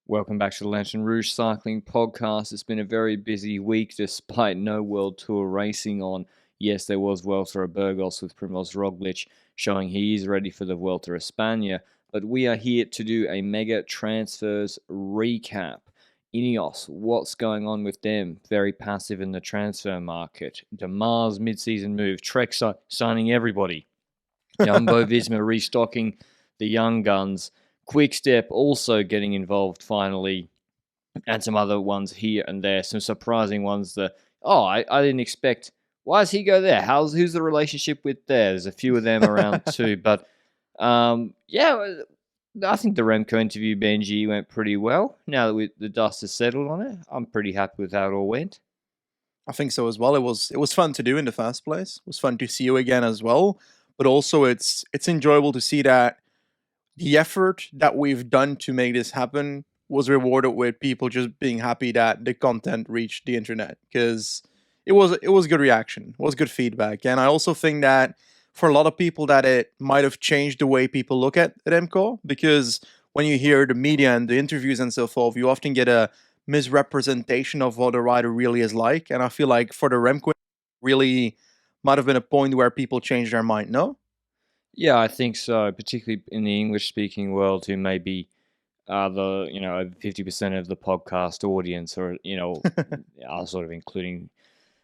Welcome back to the Lanterne Rouge Cycling Podcast. It's been a very busy week despite no World Tour racing on. Yes, there was Vuelta a Burgos with Primoz Roglic showing he is ready for the Vuelta a España, but we are here to do a mega transfers recap. Ineos, what's going on with them? Very passive in the transfer market. Demar's mid-season move. Trek signing everybody. Jumbo-Visma restocking the young guns. Quick-Step also getting involved finally, and some other ones here and there. Some surprising ones that, I didn't expect. Why does he go there? Who's the relationship with there? There's a few of them around too. But, I think the Remco interview, Benji, went pretty well. Now that the dust has settled on it, I'm pretty happy with how it all went. I think so as well. It was fun to do in the first place. It was fun to see you again as well. But also it's enjoyable to see that the effort that we've done to make this happen was rewarded with people just being happy that the content reached the internet, because it was good reaction, it was good feedback. And I also think that for a lot of people that it might have changed the way people look at Remco, because when you hear the media and the interviews and so forth, you often get a misrepresentation of what a rider really is like. And I feel like for the Remco, really might have been a point where people changed their mind. No? Yeah, I think so, particularly in the English-speaking world, who may be the 50% of the podcast audience, or are sort of including.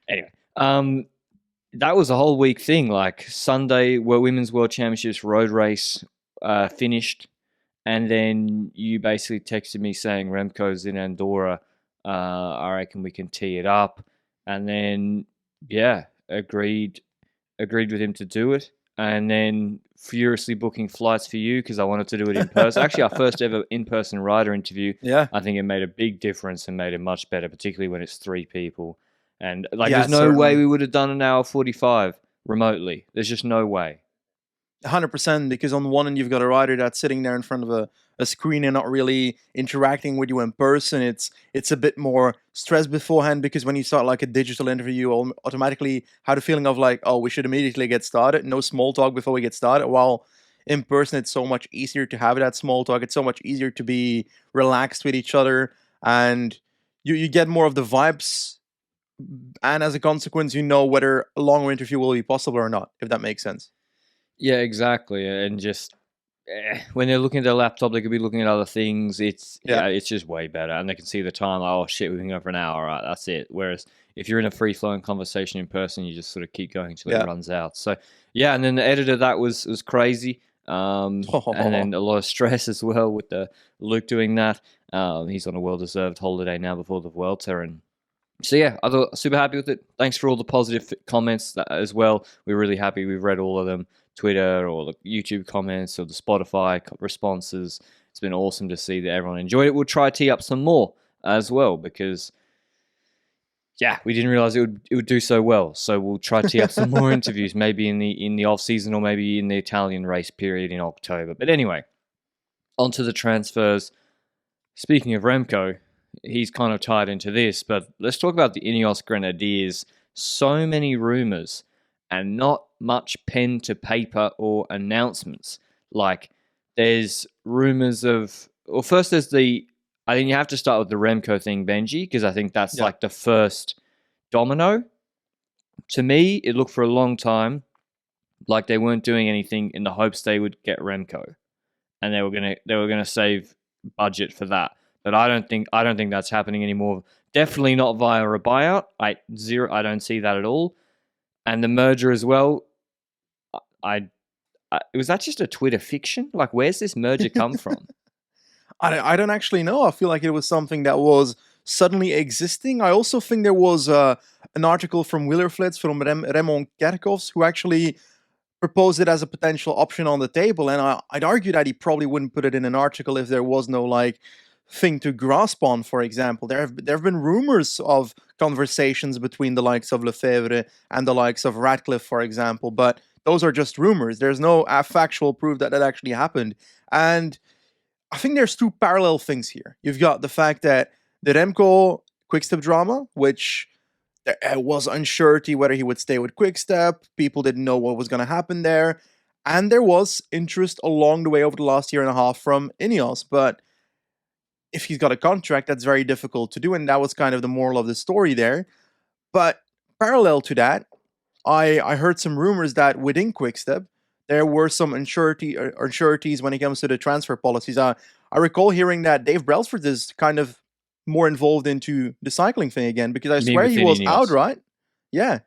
Anyway, that was a whole week thing. Like Sunday, Women's World Championships road race finished, and then you basically texted me saying Remco's in Andorra. I reckon we can tee it up, and then agreed with him to do it. And then furiously booking flights for you because I wanted to do it in person. Actually, our first ever in-person rider interview. Yeah. I think it made a big difference and made it much better, particularly when it's three people. And there's no certainly way we would have done an hour 45 remotely. There's just no way. 100%, because on one end you've got a rider that's sitting there in front of a screen and not really interacting with you in person. It's a bit more stress beforehand, because when you start like a digital interview, you automatically have the feeling of like, oh, we should immediately get started. No small talk before we get started. While in person, it's so much easier to have that small talk. It's so much easier to be relaxed with each other, and you get more of the vibes. And as a consequence, you know whether a longer interview will be possible or not, if that makes sense. Yeah, exactly. And just when they're looking at their laptop, they could be looking at other things. It's just way better, and they can see the time. Like, oh shit, we've been going for an hour. Right, that's it. Whereas if you're in a free flowing conversation in person, you just sort of keep going until it runs out. So yeah, and then the editor, that was crazy, and then a lot of stress as well with Luke doing that. He's on a well deserved holiday now before the Vuelta, and so yeah, I thought super happy with it. Thanks for all the positive comments as well. We're really happy. We've read all of them. Twitter or the YouTube comments or the Spotify responses. It's been awesome to see that everyone enjoyed it. We'll try to tee up some more as well, because we didn't realize it would do so well. So we'll try to tee up some more interviews, maybe in the off season or maybe in the Italian race period in October. But anyway, onto the transfers. Speaking of Remco, he's kind of tied into this, but let's talk about the Ineos Grenadiers. So many rumors and not much pen to paper or announcements. Like, there's rumors of... Well, first there's I think you have to start with the Remco thing, Benji, because I think that's like the first domino. To me, it looked for a long time like they weren't doing anything in the hopes they would get Remco, and they were gonna save budget for that. But I don't think that's happening anymore. Definitely not via a buyout. I don't see that at all. And the merger as well, was that just a Twitter fiction? Like, where's this merger come from? I don't actually know. I feel like it was something that was suddenly existing. I also think there was an article from Wielerflits from Raymond Kerkhoffs, who actually proposed it as a potential option on the table. And I'd argue that he probably wouldn't put it in an article if there was no like thing to grasp on. For example, there have been rumors of conversations between the likes of Lefebvre and the likes of Radcliffe, for example, but those are just rumors. There's no factual proof that actually happened. And I think there's two parallel things here. You've got the fact that the Remco Quickstep drama, which there was uncertainty whether he would stay with Quickstep. People didn't know what was going to happen there. And there was interest along the way over the last year and a half from Ineos. But if he's got a contract, that's very difficult to do, and that was kind of the moral of the story there. But parallel to that, I heard some rumors that within Quickstep, there were some unsureties when it comes to the transfer policies. I recall hearing that Dave Brailsford is kind of more involved into the cycling thing again, because I swear he was out, right? Yeah.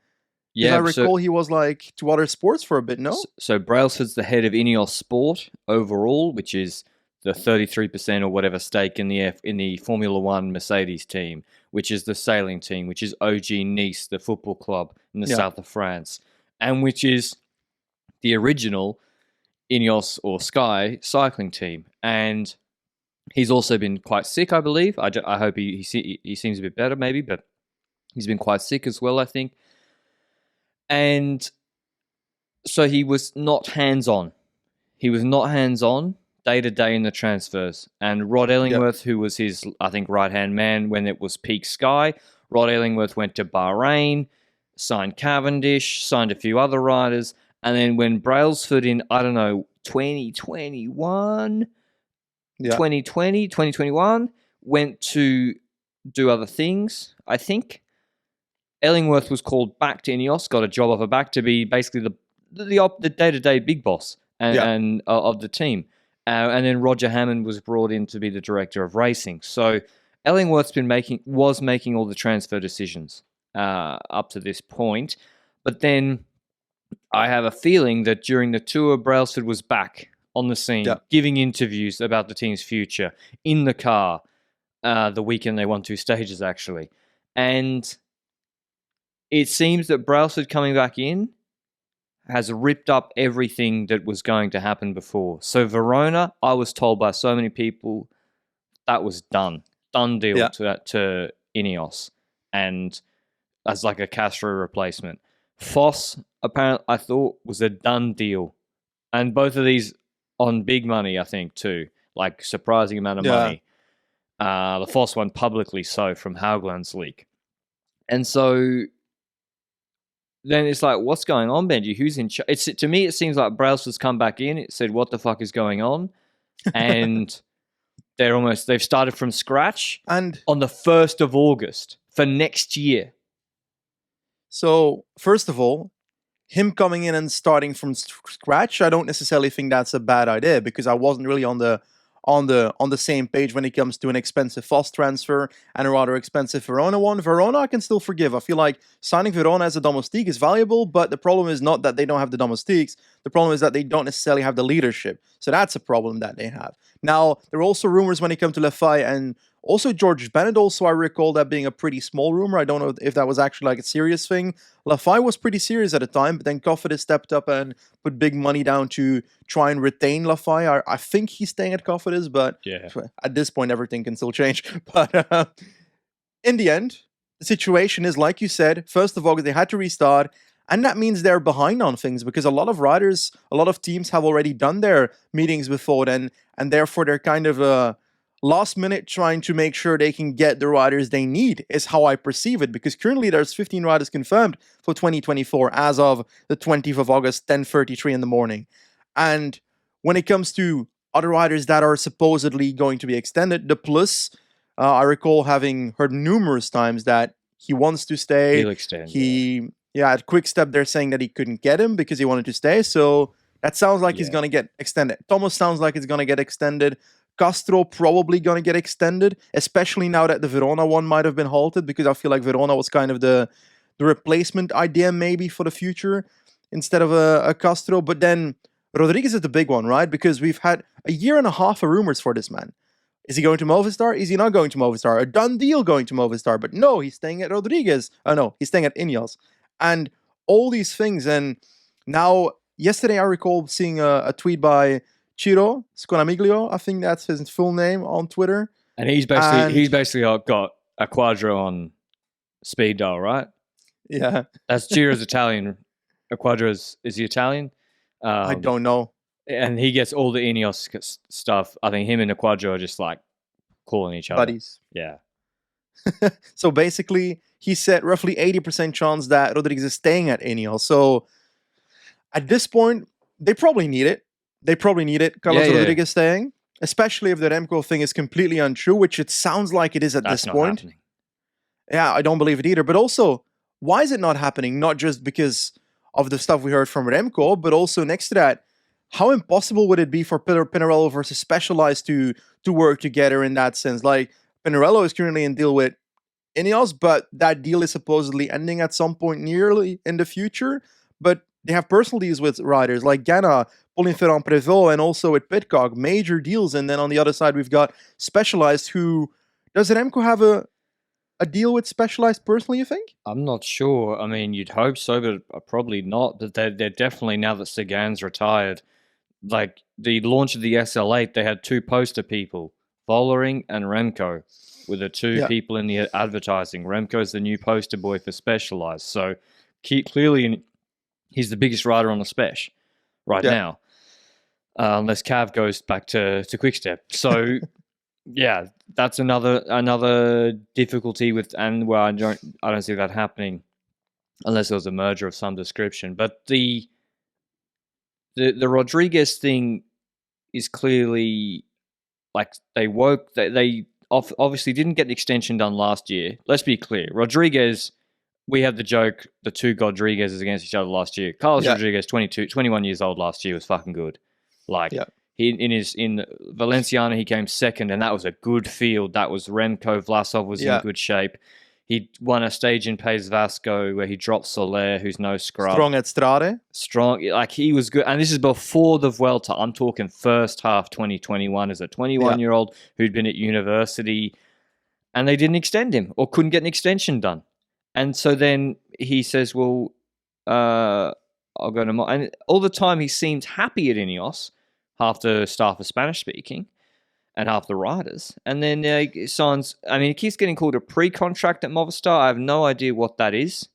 Yeah, I recall he was like to other sports for a bit, no? So Brailsford's the head of Ineos Sport overall, which is the 33% or whatever stake in the Formula One Mercedes team, which is the sailing team, which is OG Nice, the football club in the south of France, and which is the original Ineos or Sky cycling team. And he's also been quite sick, I believe. I hope he seems a bit better, maybe, but he's been quite sick as well, I think. And so he was not hands-on. He was not hands-on day-to-day in the transfers. And Rod Ellingworth, who was his, I think, right-hand man when it was peak Sky, Rod Ellingworth went to Bahrain, signed Cavendish, signed a few other riders, and then when Brailsford in, I don't know, 2021, 2021, went to do other things, I think, Ellingworth was called back to Ineos, got a job offer back to be basically the day-to-day big boss and of the team. And then Roger Hammond was brought in to be the director of racing. So Ellingworth's was making all the transfer decisions up to this point. But then I have a feeling that during the tour, Brailsford was back on the scene, giving interviews about the team's future in the car the weekend they won 2 stages, actually. And it seems that Brailsford coming back in has ripped up everything that was going to happen before. So Verona, I was told by so many people, that was done deal to Ineos, and as like a Castro replacement. Vos, apparently, I thought was a done deal, and both of these on big money, I think too, like surprising amount of money. The Vos one publicly so from Haugland's leak, and so. Then it's like, what's going on, Benji? Who's in charge? To me, it seems like Brailsford's come back in. It said, what the fuck is going on? And they've started from scratch and on the 1st of August for next year. So, first of all, him coming in and starting from scratch, I don't necessarily think that's a bad idea, because I wasn't really on the same page when it comes to an expensive Vos transfer and a rather expensive Verona one. Verona I can still forgive. I feel like signing Verona as a domestique is valuable, but the problem is not that they don't have the domestiques. The problem is that they don't necessarily have the leadership. So that's a problem that they have. Now, there are also rumors when it comes to Lefay and also George Bennett. Also, I recall that being a pretty small rumor. I don't know if that was actually like a serious thing. Lafay was pretty serious at the time, but then Cofidis stepped up and put big money down to try and retain Lafay. I think he's staying at Cofidis, but at this point, everything can still change. But in the end, the situation is, like you said, 1st of August, they had to restart. And that means they're behind on things, because a lot of riders, a lot of teams have already done their meetings before then, and therefore they're kind of last minute trying to make sure they can get the riders they need, is how I perceive it, because currently there's 15 riders confirmed for 2024 as of the 20th of August, 10:33 in the morning. And when it comes to other riders that are supposedly going to be extended, the Plus, I recall having heard numerous times that he wants to stay. He'll extend. At Quickstep, they're saying that he couldn't get him because he wanted to stay. So that sounds like he's going to get extended. Thomas sounds like it's going to get extended. Castro probably going to get extended, especially now that the Verona one might have been halted, because I feel like Verona was kind of the replacement idea maybe for the future instead of a Castro. But then Rodriguez is the big one, right? Because we've had a year and a half of rumors for this man. Is he going to Movistar? Is he not going to Movistar? A done deal going to Movistar. But no, he's staying at Rodriguez. Oh no, he's staying at Ineos. And all these things. And now, yesterday I recall seeing a tweet by Ciro Sconamiglio, I think that's his full name, on Twitter. And he's basically got a Quadro on speed dial, right? Yeah. That's Ciro's Italian. A Quadro is he Italian? I don't know. And he gets all the Ineos stuff. I think him and the Quadro are just like calling each other. Buddies. Yeah. So basically, he said roughly 80% chance that Rodriguez is staying at Ineos. So at this point, they probably need it. Carlos Rodriguez staying. Especially if the Remco thing is completely untrue, which it sounds like it is at That's this not point. happening. Yeah, I don't believe it either. But also, why is it not happening? Not just because of the stuff we heard from Remco, but also next to that, how impossible would it be for Pinarello versus Specialized to work together in that sense? Like, Pinarello is currently in deal with Ineos, but that deal is supposedly ending at some point nearly in the future. But they have personal deals with riders like Ganna, Pauline Ferrand-Prévot, and also with Pidcock, major deals. And then on the other side, we've got Specialized, who... Does Remco have a deal with Specialized personally, you think? I'm not sure. I mean, you'd hope so, but probably not. But they're definitely, now that Sagan's retired, like the launch of the SL8, they had two poster people, Vollering and Remco, were the two people in the advertising. Remco's the new poster boy for Specialized. So clearly he's the biggest rider on the Spesh right now, unless Cav goes back to Quickstep. So yeah, that's another difficulty with, and where I don't see that happening unless there was a merger of some description. But the Rodriguez thing is clearly like they obviously didn't get the extension done last year. Let's be clear, Rodriguez. We had the joke, the two Godriguez's against each other last year. Carlos Rodriguez, 21 years old last year, was fucking good. Like, he in Valenciana, he came second, and that was a good field. That was Remco. Vlasov was in good shape. He won a stage in País Vasco where he dropped Soler, who's no scrub. Strong at Strade. Strong, like he was good. And this is before the Vuelta. I'm talking first half 2021 as a 21-year-old who'd been at university, and they didn't extend him or couldn't get an extension done. And so then he says, well, I'll go to... And all the time he seemed happy at Ineos. Half the staff are Spanish speaking and half the riders. And then he signs... I mean, he keeps getting called a pre-contract at Movistar. I have no idea what that is.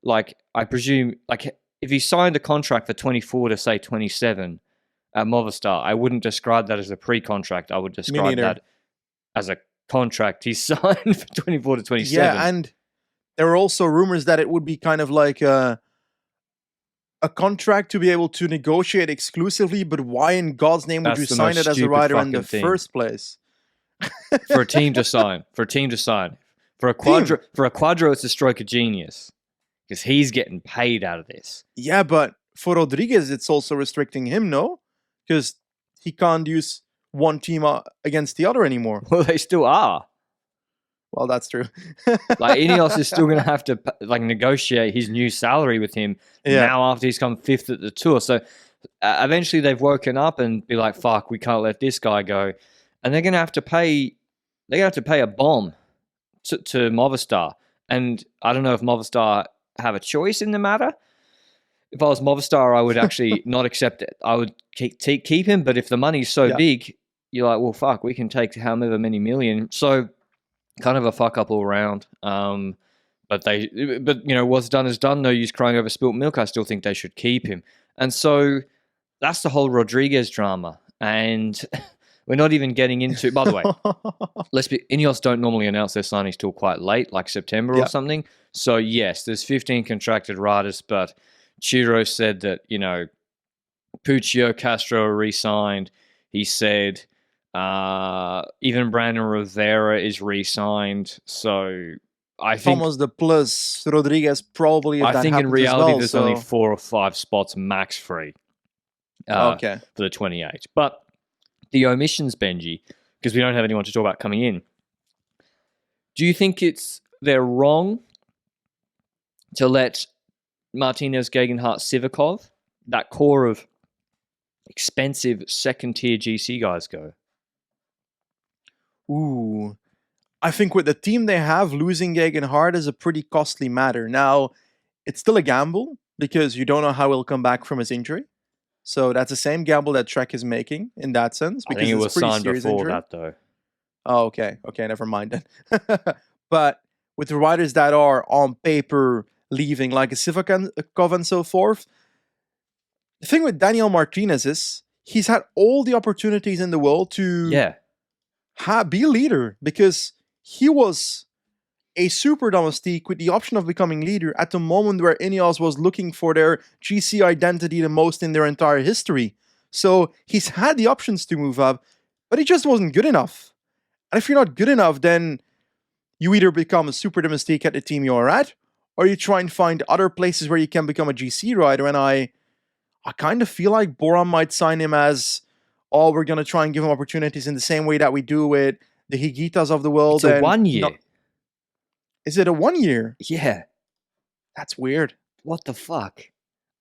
Like, I presume... Like, if he signed a contract for 24 to, say, 27 at Movistar, I wouldn't describe that as a pre-contract. I would describe that as a contract he signed for 24 to 27. Yeah, and there were also rumors that it would be kind of like a contract to be able to negotiate exclusively, but why in God's name would you sign it as a rider in the first place? For a team to sign. For a team to sign. For a Quadro, it's a stroke of genius. Because he's getting paid out of this. Yeah, but for Rodriguez, it's also restricting him, no? Because he can't use one team against the other anymore. Well, they still are. Well, that's true. Like, Ineos is still going to have to like negotiate his new salary with him now after he's come fifth at the Tour. So eventually they've woken up and be like, fuck, we can't let this guy go. And they're going to have to pay a bomb to Movistar. And I don't know if Movistar have a choice in the matter. If I was Movistar, I would actually not accept it. I would keep him. But if the money's so big, you're like, well, fuck, we can take however many million. So kind of a fuck up all around. But you know, what's done is done. No use crying over spilt milk. I still think they should keep him. And so that's the whole Rodriguez drama. And we're not even getting into, by the way, Ineos don't normally announce their signings till quite late, like September or something. So yes, there's 15 contracted riders, but Chiro said that, you know, Puccio, Castro are re-signed. He said even Brandon Rivera is re-signed. So I think almost the plus Rodriguez probably. I think in reality there's only 4 or 5 spots max free. For the 28. But the omissions, Benji, because we don't have anyone to talk about coming in. Do you think they're wrong to let Martinez, Gegenhardt, Sivakov, that core of expensive second-tier GC guys, go? Ooh. I think with the team they have, losing Gegenhardt is a pretty costly matter. Now, it's still a gamble because you don't know how he'll come back from his injury. So that's the same gamble that Trek is making in that sense. Because I think it was signed before that, though. Oh, okay. Okay, never mind then. But with the riders that are on paper leaving, like a Sivakov and so forth, the thing with Daniel Martinez is he's had all the opportunities in the world to be a leader because he was a super domestique with the option of becoming leader at the moment where Ineos was looking for their GC identity the most in their entire history. So he's had the options to move up. But he just wasn't good enough. And if you're not good enough, then you either become a super domestique at the team you're at, or you try and find other places where you can become a GC rider. And I kind of feel like Bora might sign him as, oh, we're going to try and give him opportunities in the same way that we do with the Higitas of the world. It's a 1 year. Is it a 1 year? Yeah. That's weird. What the fuck?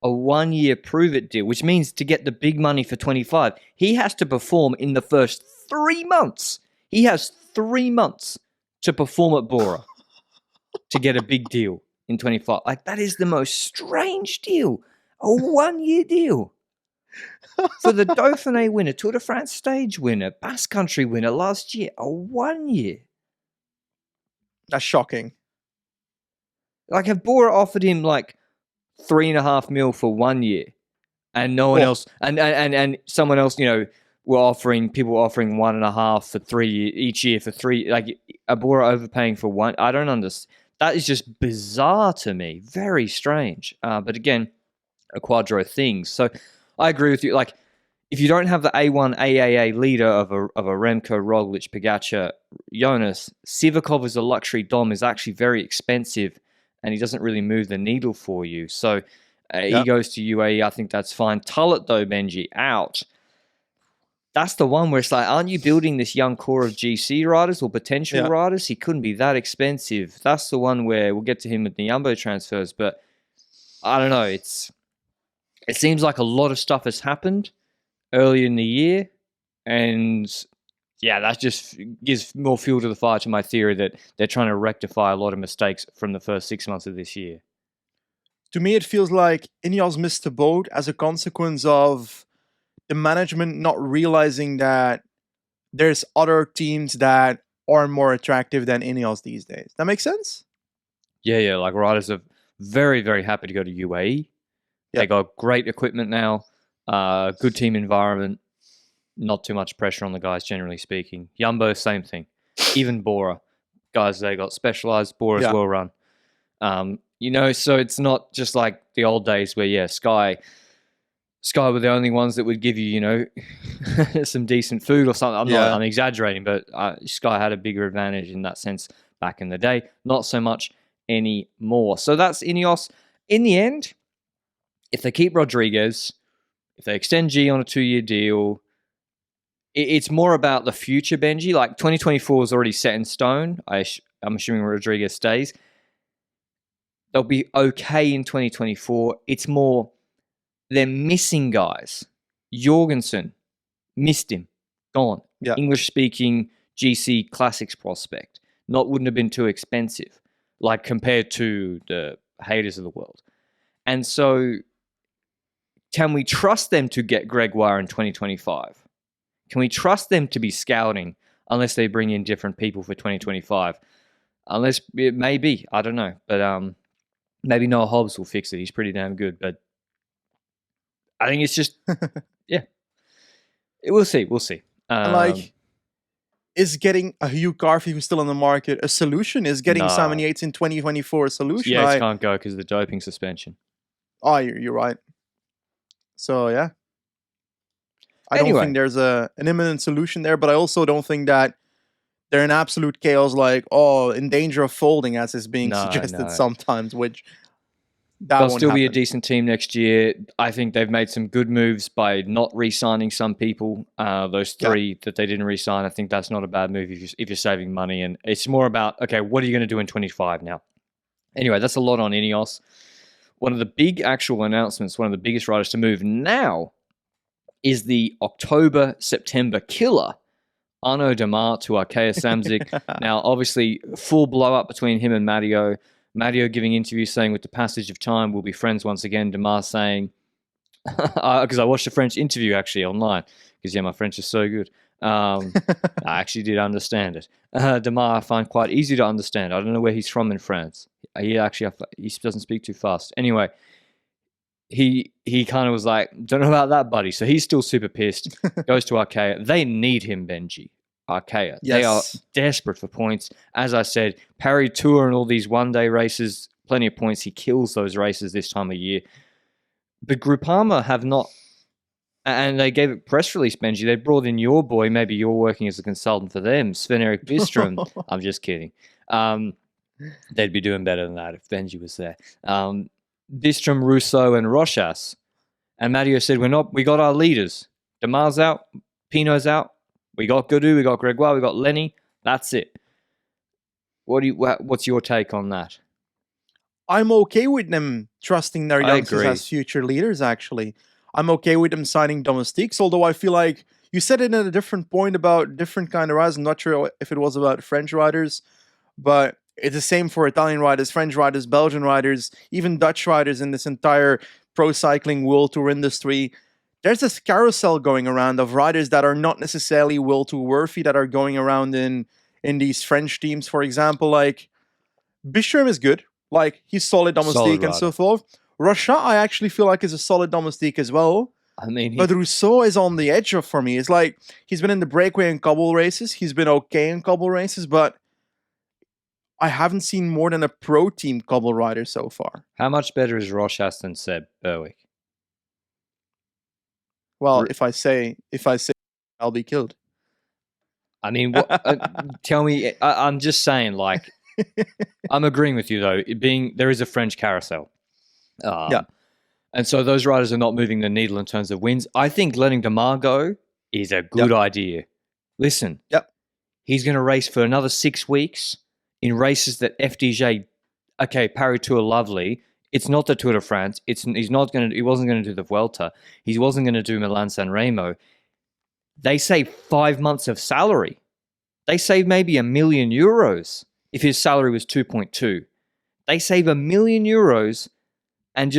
A 1 year prove it deal, which means to get the big money for 25, he has to perform in the first 3 months. He has 3 months to perform at Bora to get a big deal in 25. Like, that is the most strange deal. A 1 year deal. For the Dauphiné winner, Tour de France stage winner, Basque Country winner last year, a 1 year. That's shocking. Like, have Bora offered him like 3.5 mil for 1 year, and no one else, and someone else, people were offering 1.5 for 3 years each year for 3, like a Bora overpaying for one. I don't understand. That is just bizarre to me. Very strange. But again, a Quadro thing. So I agree with you. Like, if you don't have the A1 AAA leader of a Remco, Roglic, Pogačar, Jonas, Sivakov as a luxury dom is actually very expensive, and he doesn't really move the needle for you. So he goes to UAE. I think that's fine. Tullet, though, Benji, out. That's the one where it's like, aren't you building this young core of GC riders or potential riders? He couldn't be that expensive. That's the one where we'll get to him with the Jumbo transfers, but I don't know. It seems like a lot of stuff has happened early in the year, and that just gives more fuel to the fire to my theory that they're trying to rectify a lot of mistakes from the first 6 months of this year. To me, it feels like Ineos missed the boat as a consequence of the management not realizing that there's other teams that are more attractive than Ineos these days. That makes sense? Yeah. Like, riders are very, very happy to go to UAE. They got great equipment now, good team environment, not too much pressure on the guys, generally speaking. Jumbo, same thing. Even Bora. Guys, they got specialized. Bora's well run. So it's not just like the old days where, Sky were the only ones that would give you, some decent food or something. I'm exaggerating, but Sky had a bigger advantage in that sense back in the day. Not so much anymore. So that's Ineos. In the end, if they keep Rodriguez, if they extend G on a 2-year deal, it's more about the future, Benji. Like, 2024 is already set in stone. I'm assuming Rodriguez stays. They'll be okay in 2024. It's more, they're missing guys. Jorgensen, missed him, gone. Yeah. English-speaking GC Classics prospect. Wouldn't have been too expensive, like compared to the haters of the world. And so, can we trust them to get Gregoire in 2025? Can we trust them to be scouting unless they bring in different people for 2025? Unless it may be, I don't know. But maybe Noah Hobbs will fix it. He's pretty damn good. But I think it's just, we'll see. Is getting a Hugh Carthy who's still on the market a solution? Is getting Simon Yates in 2024 a solution? Yates can't go because of the doping suspension. Oh, you're right. So, I don't think there's an imminent solution there, but I also don't think that they're in absolute chaos, like, in danger of folding, as is being suggested sometimes, which they'll still be a decent team next year. I think they've made some good moves by not re-signing some people. Those 3 that they didn't re-sign, I think that's not a bad move if you're saving money. And it's more about, okay, what are you going to do in 25 now? Anyway, that's a lot on Ineos. One of the big actual announcements, one of the biggest riders to move now is the October-September killer, Arnaud Demar to Arkea Samsic. Now, obviously, full blow-up between him and Matteo. Matteo giving interviews saying, with the passage of time, we'll be friends once again. Demar saying, because I watched a French interview actually online, because, my French is so good. I actually did understand it. Demar I find quite easy to understand. I don't know where he's from in France. He doesn't speak too fast. Anyway, he kind of was like, don't know about that, buddy. So he's still super pissed. Goes to Arkea. They need him, Benji. Arkea. Yes. They are desperate for points. As I said, Paris Tour and all these one-day races, plenty of points. He kills those races this time of year. But Groupama have not And they gave a press release, Benji. They brought in your boy. Maybe you're working as a consultant for them, Sven-Erik Bistrom. I'm just kidding. They'd be doing better than that if Benji was there. Bistrom, Rousseau, and Rochas. And Matteo said, we got our leaders. Demar's out. Pinot's out. We got Godou. We got Gregoire. We got Lenny. That's it. What's your take on that? I'm okay with them trusting their youngsters as future leaders, actually. I'm okay with them signing domestiques, although I feel like you said it at a different point about different kind of riders. I'm not sure if it was about French riders, but it's the same for Italian riders, French riders, Belgian riders, even Dutch riders in this entire pro cycling World Tour industry. There's this carousel going around of riders that are not necessarily World Tour worthy, that are going around in these French teams, for example. Like, Bistrom is good. Like, he's solid domestique and so forth. Rochat, I actually feel like is a solid domestique as well. I mean, but Rousseau is on the edge of for me. It's like he's been in the breakaway and cobble races. He's been okay in cobble races, but I haven't seen more than a pro team cobble rider so far. How much better is Rochas than Seb Berwick? Well, if I say, I'll be killed. I mean, tell me. I'm just saying, like, I'm agreeing with you though. There is a French carousel. Yeah. And so those riders are not moving the needle in terms of wins. I think letting Demar go is a good idea. Listen. Yep. He's going to race for another 6 weeks in races that FDJ, okay, Paris Tour, lovely. It's not the Tour de France. He wasn't going to do the Vuelta. He wasn't going to do Milan-San Remo. They save 5 months of salary. They save maybe €1 million if his salary was 2.2. They save €1 million and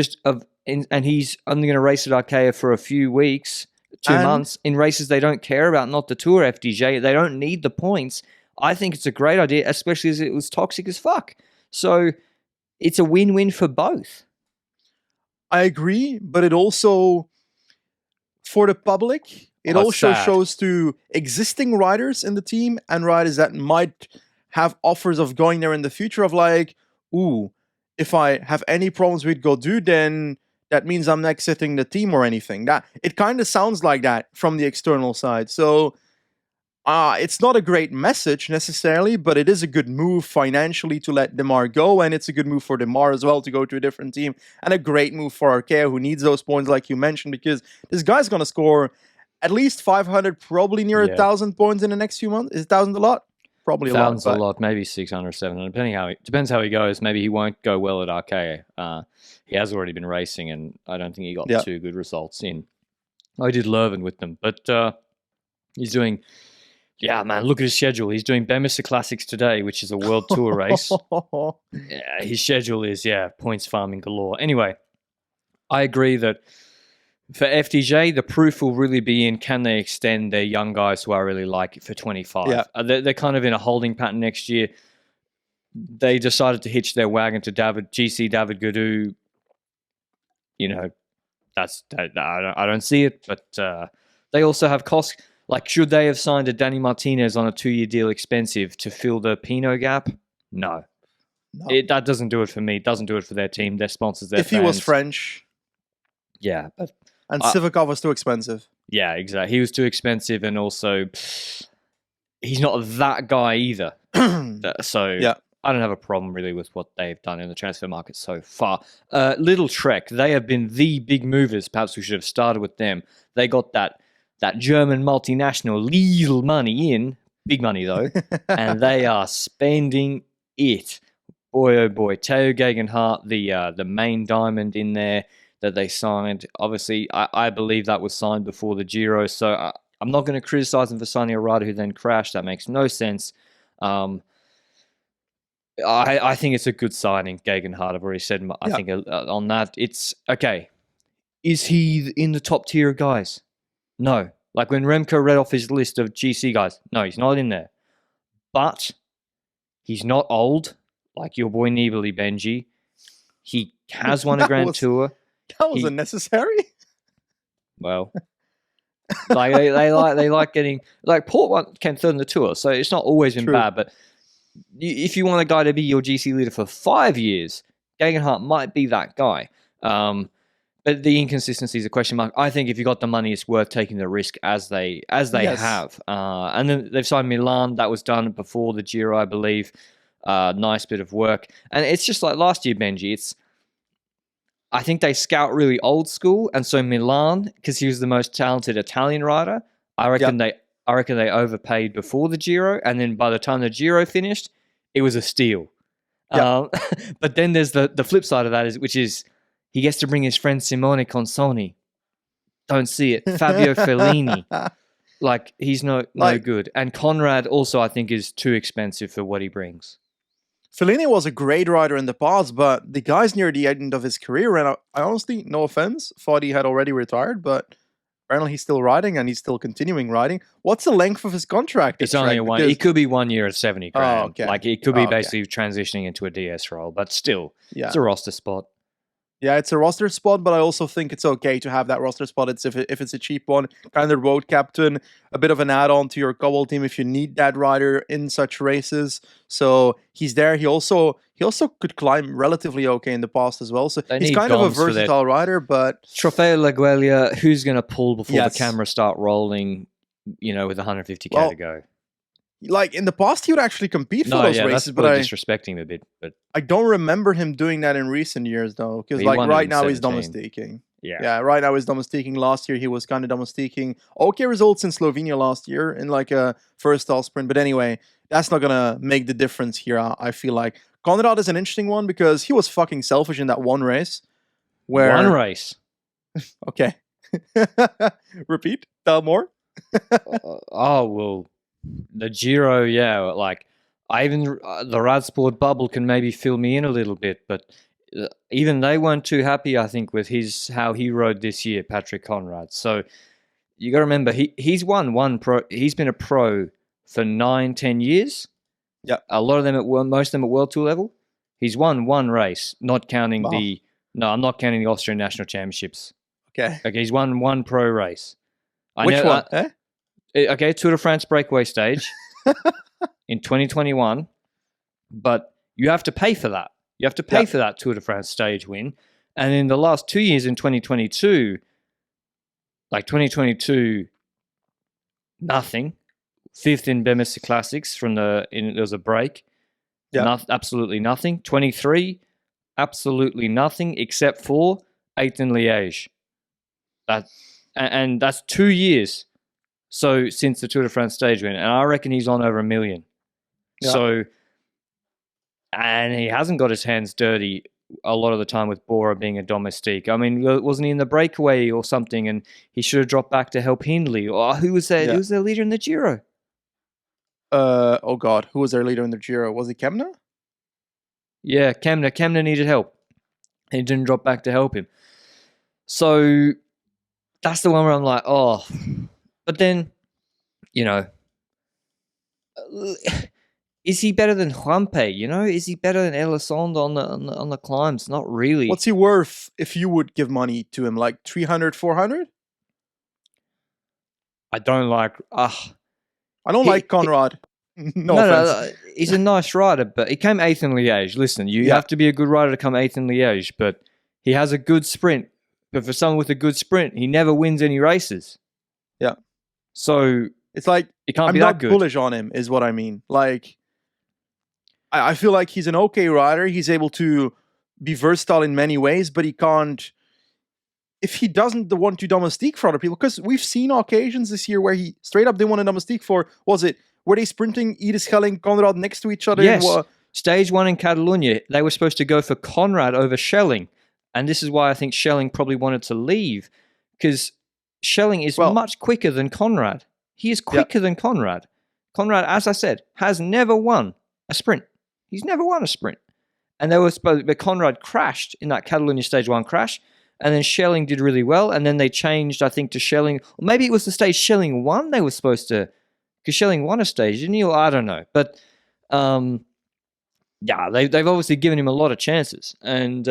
he's only going to race at Arkea for a few weeks, 2 months, in races they don't care about, not the Tour FDJ. They don't need the points. I think it's a great idea, especially as it was toxic as fuck. So it's a win-win for both. I agree, but it also, for the public, it also shows to existing riders in the team and riders that might have offers of going there in the future of like, ooh, if I have any problems with Godou, then that means I'm not exiting the team or anything. It kind of sounds like that from the external side. So it's not a great message necessarily, but it is a good move financially to let Demar go, and it's a good move for Demar as well to go to a different team, and a great move for Arkea, who needs those points like you mentioned, because this guy's going to score at least 500, probably near 1,000 points in the next few months. Is 1,000 a lot? Probably a lot. 1,000's a lot, maybe 600 or 700, depends how he goes. Maybe he won't go well at Arkea. He has already been racing, and I don't think he got two good results in. I did Leuven with them, but he's doing... Yeah, man, look at his schedule. He's doing Bemester Classics today, which is a World Tour race. Yeah, his schedule is, points farming galore. Anyway, I agree that for FDJ, the proof will really be in can they extend their young guys who I really like for 25. Yeah. They're kind of in a holding pattern next year. They decided to hitch their wagon to GC David Godou. You know, I don't see it, but they also have costs. Like, should they have signed a Danny Martinez on a 2-year deal expensive to fill the Pinot gap? No. That doesn't do it for me. It doesn't do it for their team, their sponsors, their fans. If he was French. Yeah. And Sivakov was too expensive. Yeah, exactly. He was too expensive, and also he's not that guy either. So I don't have a problem really with what they've done in the transfer market so far. Little Trek, they have been the big movers. Perhaps we should have started with them. They got that German multinational little money in, big money though, and they are spending it. Boy, oh boy. Theo Gegenhardt, the main diamond in there that they signed. Obviously, I believe that was signed before the Giro, so I'm not going to criticize them for signing a rider who then crashed. That makes no sense. I think it's a good signing, Gegenhardt. I've already said, I think on that. It's, okay, is he in the top tier of guys? No. Like when Remco read off his list of GC guys, no, he's not in there. But he's not old, like your boy Nibali Benji. He has won a Grand Tour. That was unnecessary. Well, like they like getting, like Port came third in the Tour, so it's not always been bad. But if you want a guy to be your GC leader for 5 years, Gegenhardt might be that guy. But the inconsistency is a question mark. I think if you got the money, it's worth taking the risk as they have. And then they've signed Milan. That was done before the Giro, I believe. Nice bit of work. And it's just like last year, Benji. I think they scout really old school, and so Milan, because he was the most talented Italian rider, I reckon they overpaid before the Giro, and then by the time the Giro finished, it was a steal. But then there's the flip side of that, which is he gets to bring his friend Simone Consoni. Don't see it. Fabio Fellini. Like, he's no good. And Conrad also, I think, is too expensive for what he brings. Fellini was a great rider in the past, but the guy's near the end of his career, and I honestly, no offense, thought he had already retired, but apparently he's still riding, and he's still continuing riding. What's the length of his contract? It's only one. It could be 1 year at 70 grand. Oh, okay. Like, it could be basically transitioning into a DS role, but still, it's a roster spot. Yeah, it's a roster spot, but I also think it's okay to have that roster spot. If it's a cheap one, kind of road captain, a bit of an add-on to your cobble team if you need that rider in such races. So he's there. He also could climb relatively okay in the past as well. So he's kind of a versatile rider, but Trofeo Lagueglia, who's going to pull before the cameras start rolling, with 150k to go? Like, in the past, he would actually compete for those races, but disrespecting him a bit. But I don't remember him doing that in recent years, though, because right now he's domestiquing. Yeah, right now he's domestiquing. Last year he was kind of domestiquing. Okay results in Slovenia last year in like a first stall sprint, but anyway, that's not gonna make the difference here. I feel like Conrad is an interesting one because he was fucking selfish in that one race. One race. Okay. Repeat. Tell more. The Giro, the Radsport bubble can maybe fill me in a little bit, but even they weren't too happy, I think, with how he rode this year, Patrick Conrad. So you got to remember, he's won one pro. He's been a pro for 9-10 years. Yeah, a lot of them most of them at World Tour level. He's won one race, not counting I'm not counting the Austrian National Championships. Okay, he's won one pro race. Which one? Okay, Tour de France breakaway stage in 2021, but you have to pay for that. You have to pay for that Tour de France stage win. And in the last 2 years in 2022, nothing. Fifth in Bemis Classics there was a break. Yeah. Absolutely nothing. 23, absolutely nothing except for 8th in Liège. And that's 2 years. So since the Tour de France stage win, and I reckon he's on over 1 million. Yeah. So, and he hasn't got his hands dirty a lot of the time with Broe being a domestique. I mean, wasn't he in the breakaway or something? And he should have dropped back to help Hindley. Or who was there? Who was their leader in the Giro? Oh God, who was their leader in the Giro? Was it Kemna? Yeah, Kemna. Kemna needed help. He didn't drop back to help him. So that's the one where I'm like, oh. But then, is he better than Juanpe? Is he better than Elizondo on the climbs? Not really. What's he worth if you would give money to him? Like 300, 400? I don't like. I don't like Conrad. No, he's a nice rider, but he came 8th in Liège. Listen, you have to be a good rider to come 8th in Liège, but he has a good sprint. But for someone with a good sprint, he never wins any races. Yeah. So it's like it can't I'm be not that good. Bullish on him, is what I mean. Like, I feel like he's an okay rider. He's able to be versatile in many ways, but he can't. If he doesn't want to domestique for other people, because we've seen occasions this year where he straight up didn't want to domestique for. Were they sprinting Edith Schelling, Conrad next to each other? Yes. Stage 1 in Catalonia, they were supposed to go for Conrad over Schelling, and this is why I think Schelling probably wanted to leave, because Schelling is much quicker than Conrad. He is quicker than Conrad. Conrad, as I said, has never won a sprint. He's never won a sprint. And but Conrad crashed in that Catalonia Stage 1 crash, and then Schelling did really well, and then they changed, I think, to Schelling. Or maybe it was the stage Schelling won they were supposed to, because Schelling won a stage, didn't he? Or I don't know. But, they've obviously given him a lot of chances. And,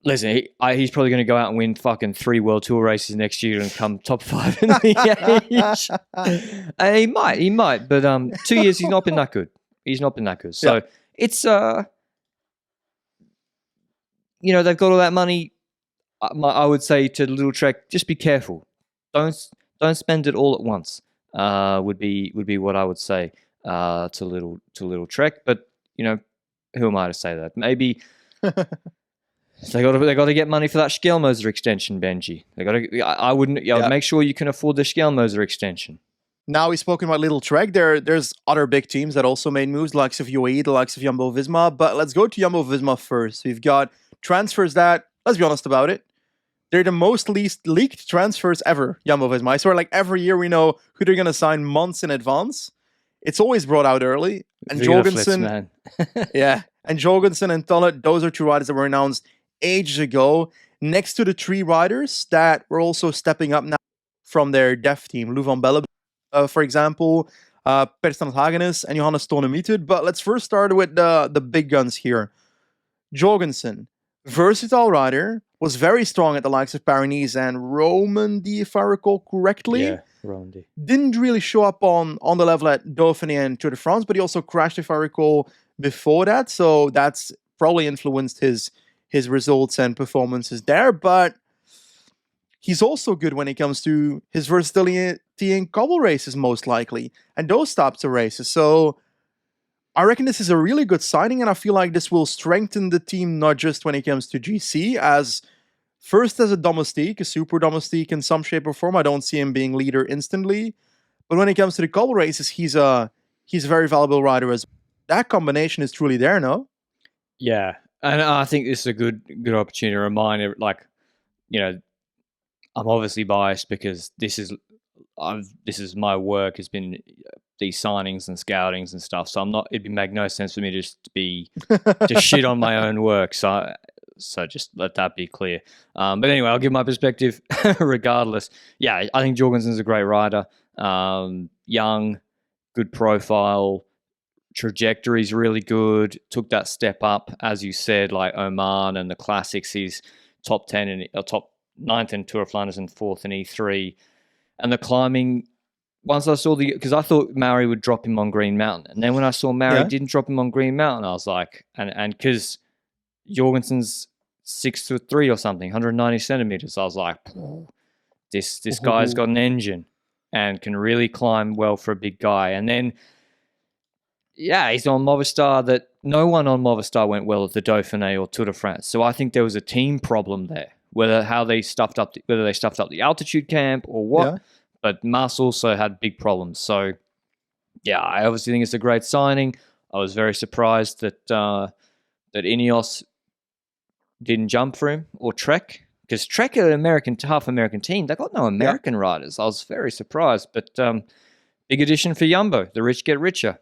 listen, he's probably going to go out and win fucking 3 World Tour races next year and come top 5 in the age. And he might. But 2 years, he's not been that good. He's not been that good. So it's, they've got all that money. I would say to Little Trek, just be careful. Don't spend it all at once. Would be what I would say to Little Trek. But who am I to say that? Maybe they got to get money for that Scalemoser extension, Benji. They got to. I wouldn't. Would make sure you can afford the Scalemoser extension. Now we've spoken about Little Trek. There's other big teams that also made moves, the likes of UAE, the likes of Jumbo-Visma. But let's go to Jumbo-Visma first. We've got transfers that, let's be honest about it, they're the most leaked transfers ever, Jumbo-Visma. I swear, like every year we know who they're going to sign months in advance. It's always brought out early. And Jorgensen, man. yeah, and Jorgensen and Tullet, those are two riders that were announced ages ago, next to the three riders that were also stepping up now from their dev team. Lou van Belle, for example, Per Hagenes and Johannes Tonemieter. But let's first start with the big guns here. Jorgensen, versatile rider, was very strong at the likes of Paris and Romandy, if I recall correctly. Yeah, Romandy. Didn't really show up on the level at Dauphiné and Tour de France, but he also crashed, if I recall, before that. So that's probably influenced his results and performances there. But he's also good when it comes to his versatility in cobble races, most likely, and those types of races. So I reckon this is a really good signing, and I feel like this will strengthen the team, not just when it comes to GC, as a domestique, a super domestique in some shape or form. I don't see him being leader instantly, but when it comes to the cobble races, he's a very valuable rider as well. That combination is truly there, no? Yeah, and I think this is a good opportunity to remind, I'm obviously biased because this is my work, has been these signings and scoutings and stuff. So it'd make no sense for me just to shit on my own work. So just let that be clear. But anyway, I'll give my perspective regardless. Yeah, I think Jorgensen's a great rider. Young, good profile, trajectory's really good. Took that step up, as you said, like Oman and the classics. He's top 10 and top 9th in Tour of Flanders and 4th in E3. And the climbing, once I saw because I thought Mauri would drop him on Green Mountain. And then when I saw Mauri didn't drop him on Green Mountain, I was like, and because Jorgensen's 6'3" or something, 190 centimeters, I was like, this guy's got an engine and can really climb well for a big guy. And then, yeah, he's on Movistar that no one on Movistar went well at the Dauphiné or Tour de France. So I think there was a team problem there. Whether they stuffed up the altitude camp or what, but Mas also had big problems. So, yeah, I obviously think it's a great signing. I was very surprised that Ineos didn't jump for him, or Trek, because Trek are an half American team. They got no American riders. I was very surprised, but big addition for Jumbo. The rich get richer.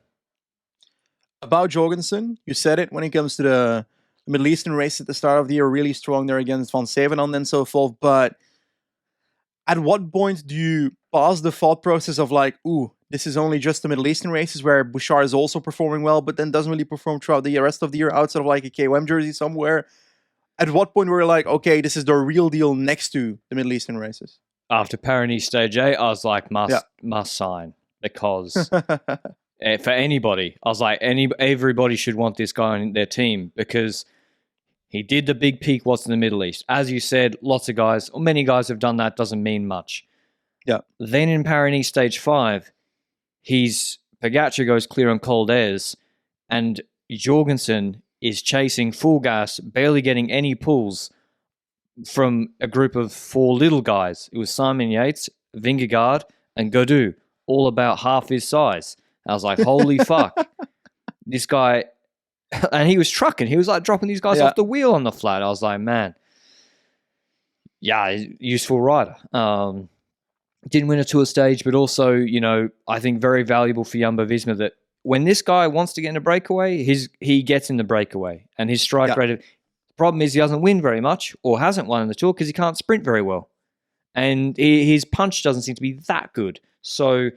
About Jorgensen, you said it when it comes to the Middle Eastern race at the start of the year, really strong there against Van Zevenand and so forth. But at what point do you pause the thought process of like, ooh, this is only just the Middle Eastern races where Bouchard is also performing well, but then doesn't really perform throughout the rest of the year outside of like a KOM jersey somewhere? At what point were you like, okay, this is the real deal next to the Middle Eastern races? After Paris Stage 8, I was like, must sign, because for anybody, I was like, everybody should want this guy on their team, because he did the big peak what's in the Middle East. As you said, lots of guys, or many guys have done that, doesn't mean much. Yeah. Then in Paris Stage 5, Pogacar goes clear on Col d'Ez, and Jorgensen is chasing full gas, barely getting any pulls from a group of 4 little guys. It was Simon Yates, Vingegaard, and Gaudu, all about half his size. I was like, holy fuck. This guy... And he was trucking. He was like dropping these guys off the wheel on the flat. I was like, man, yeah, useful rider. Didn't win a Tour stage, but also, I think very valuable for Jumbo-Visma that when this guy wants to get in a breakaway, he gets in the breakaway. And his strike rate, the problem is he doesn't win very much, or hasn't won in the Tour, because he can't sprint very well. And his punch doesn't seem to be that good. So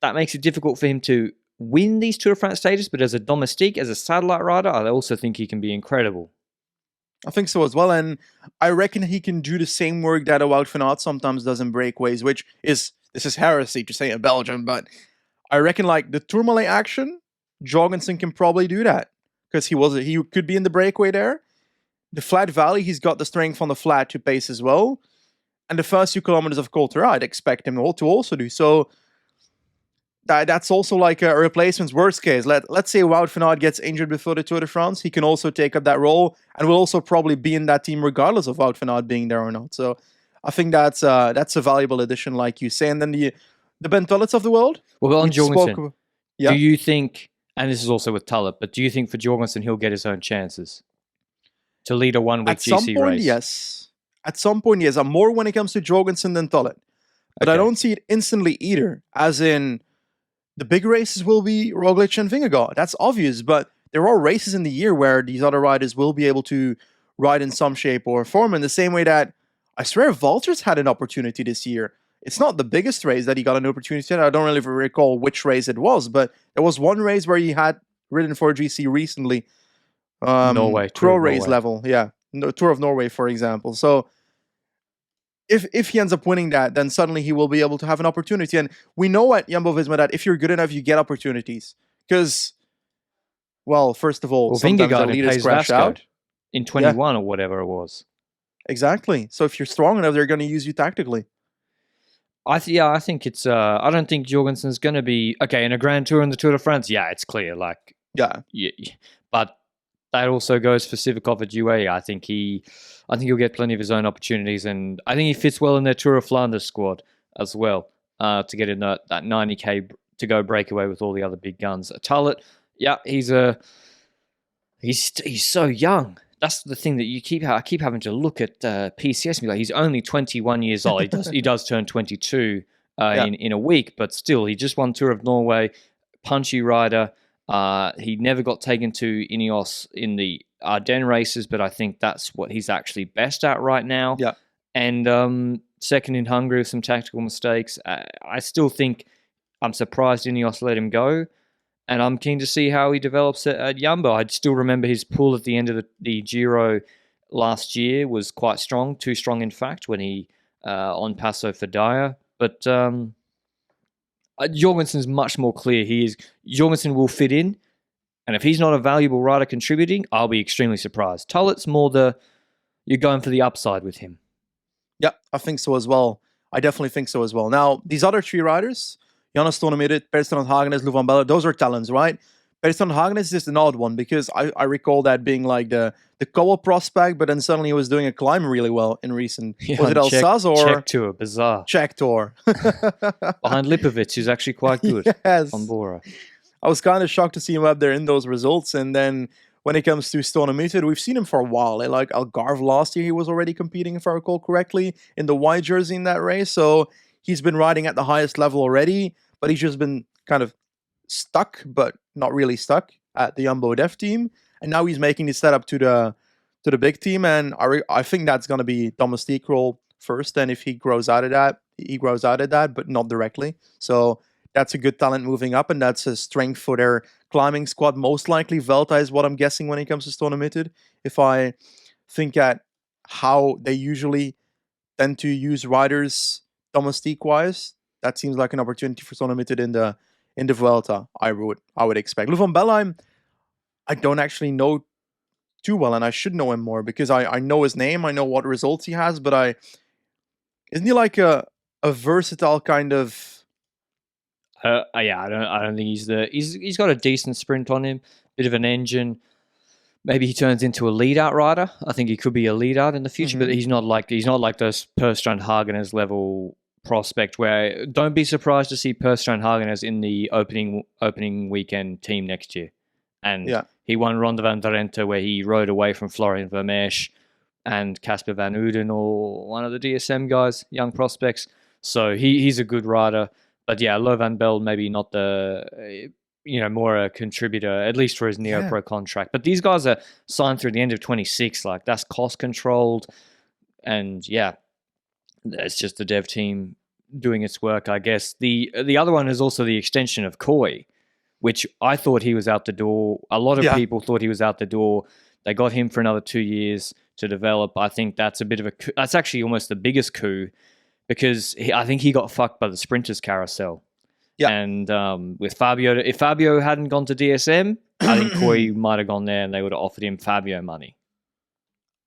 that makes it difficult for him to win these Tour de France stages, but as a domestique, as a satellite rider, I also think he can be incredible. I think so as well, and I reckon he can do the same work that a Wout van Aert sometimes does in breakaways, which is, this is heresy to say in Belgium, but I reckon like the Tourmalet action, Jorgensen can probably do that, because he could be in the breakaway there. the flat valley, he's got the strength on the flat to pace as well. And the first 2 kilometers of Colter, I'd expect him to also do. So that's also like a replacement's worst case. Let's say Wout van Aert gets injured before the Tour de France. He can also take up that role and will also probably be in that team regardless of Wout van Aert being there or not. So I think that's a valuable addition, like you say. And then the Ben Tullets of the world. Well, on Jorgensen, yeah. Do you think, and this is also with Tullet, but do you think for Jorgensen he'll get his own chances to lead a 1 week GC race? At some point, yes. At some point, yes. I'm more when it comes to Jorgensen than Tullet. But I don't see it instantly either, as in the big races will be Roglic and Vingegaard. That's obvious, but there are races in the year where these other riders will be able to ride in some shape or form, in the same way that I swear Valtters had an opportunity this year. It's not the biggest race that he got an opportunity at. I don't really recall which race it was, but there was one race where he had ridden for GC recently. Norway. Pro race level, yeah. Tour of Norway, for example. So if he ends up winning that, then suddenly he will be able to have an opportunity. And we know at Jumbo-Visma that if you're good enough, you get opportunities. Because, well, first of all, sometimes the leaders crash out. In 21 or whatever it was. Exactly. So if you're strong enough, they're going to use you tactically. I think it's... I don't think Jorgensen's going to be... Okay, in a Grand Tour in the Tour de France, yeah, it's clear. Like, yeah. But that also goes for Sivakov at UAE. I think he'll get plenty of his own opportunities, and I think he fits well in their Tour of Flanders squad as well, to get in that 90k to go breakaway with all the other big guns. Tullet, yeah, he's so young. That's the thing that I keep having to look at PCS and be like, he's only 21 years old. He does turn 22 in a week, but still, he just won Tour of Norway, punchy rider. He never got taken to Ineos in the Ardennes races, but I think that's what he's actually best at right now. Yeah. And second in Hungary with some tactical mistakes. I still think I'm surprised Ineos let him go, and I'm keen to see how he develops at Jumbo. I still remember his pull at the end of the Giro last year was quite strong, too strong in fact, when he on Passo Fidaya. But Jorgensen's much more clear. Jorgensen will fit in, and if he's not a valuable rider contributing, I'll be extremely surprised. Tullet's more you're going for the upside with him. Yeah, I think so as well. I definitely think so as well. Now, these other 3 riders, Jonas Stonemyret, Per Strand Hagenes, Lou van Belle, those are talents, right? Per Strand Hagenes is just an odd one, because I recall that being like the Cobble prospect, but then suddenly he was doing a climb really well in recent... was it Alsace or... Czech Tour, bizarre. Czech Tour. Behind Lipovic, who's actually quite good on Bora. I was kind of shocked to see him up there in those results, and then when it comes to Stonemyret, we've seen him for a while. Like Algarve last year, he was already competing, if I recall correctly, in the white jersey in that race, so he's been riding at the highest level already, but he's just been kind of stuck, but not really stuck at the Jumbo Def team. And now he's making the setup to the big team. And I think that's going to be Domestique role first. And if he grows out of that, he grows out of that, but not directly. So that's a good talent moving up. And that's a strength for their climbing squad. Most likely Velta is what I'm guessing when it comes to Stonemyret. If I think at how they usually tend to use riders Domestique-wise, that seems like an opportunity for Stonemyret in the Vuelta, I would expect. Lou van Belle, I don't actually know too well, and I should know him more, because I know his name, I know what results he has, but isn't he like a versatile kind of... Yeah, I don't think he's got a decent sprint on him, bit of an engine. Maybe he turns into a lead-out rider. I think he could be a lead-out in the future, but he's not like those Per Strand Hagenes level prospect, where don't be surprised to see Per Strand Hagenes in the opening weekend team next year. And he won Ronde van Drenthe, where he rode away from Florian Vermeersch and Casper Van Uden, or one of the DSM guys, young prospects. So he's a good rider. But yeah, Lou van Belle maybe not the more a contributor, at least for his Neo-Pro contract. But these guys are signed through the end of 26. Like, that's cost controlled, and yeah, it's just the dev team doing its work, I guess. The other one is also the extension of Koi, which I thought he was out the door. A lot of people thought he was out the door. They got him for another 2 years to develop. I think that's a bit of that's actually almost the biggest coup, because I think he got fucked by the sprinters carousel. Yeah. And with Fabio, if Fabio hadn't gone to DSM, I think Koi might have gone there and they would have offered him Fabio money.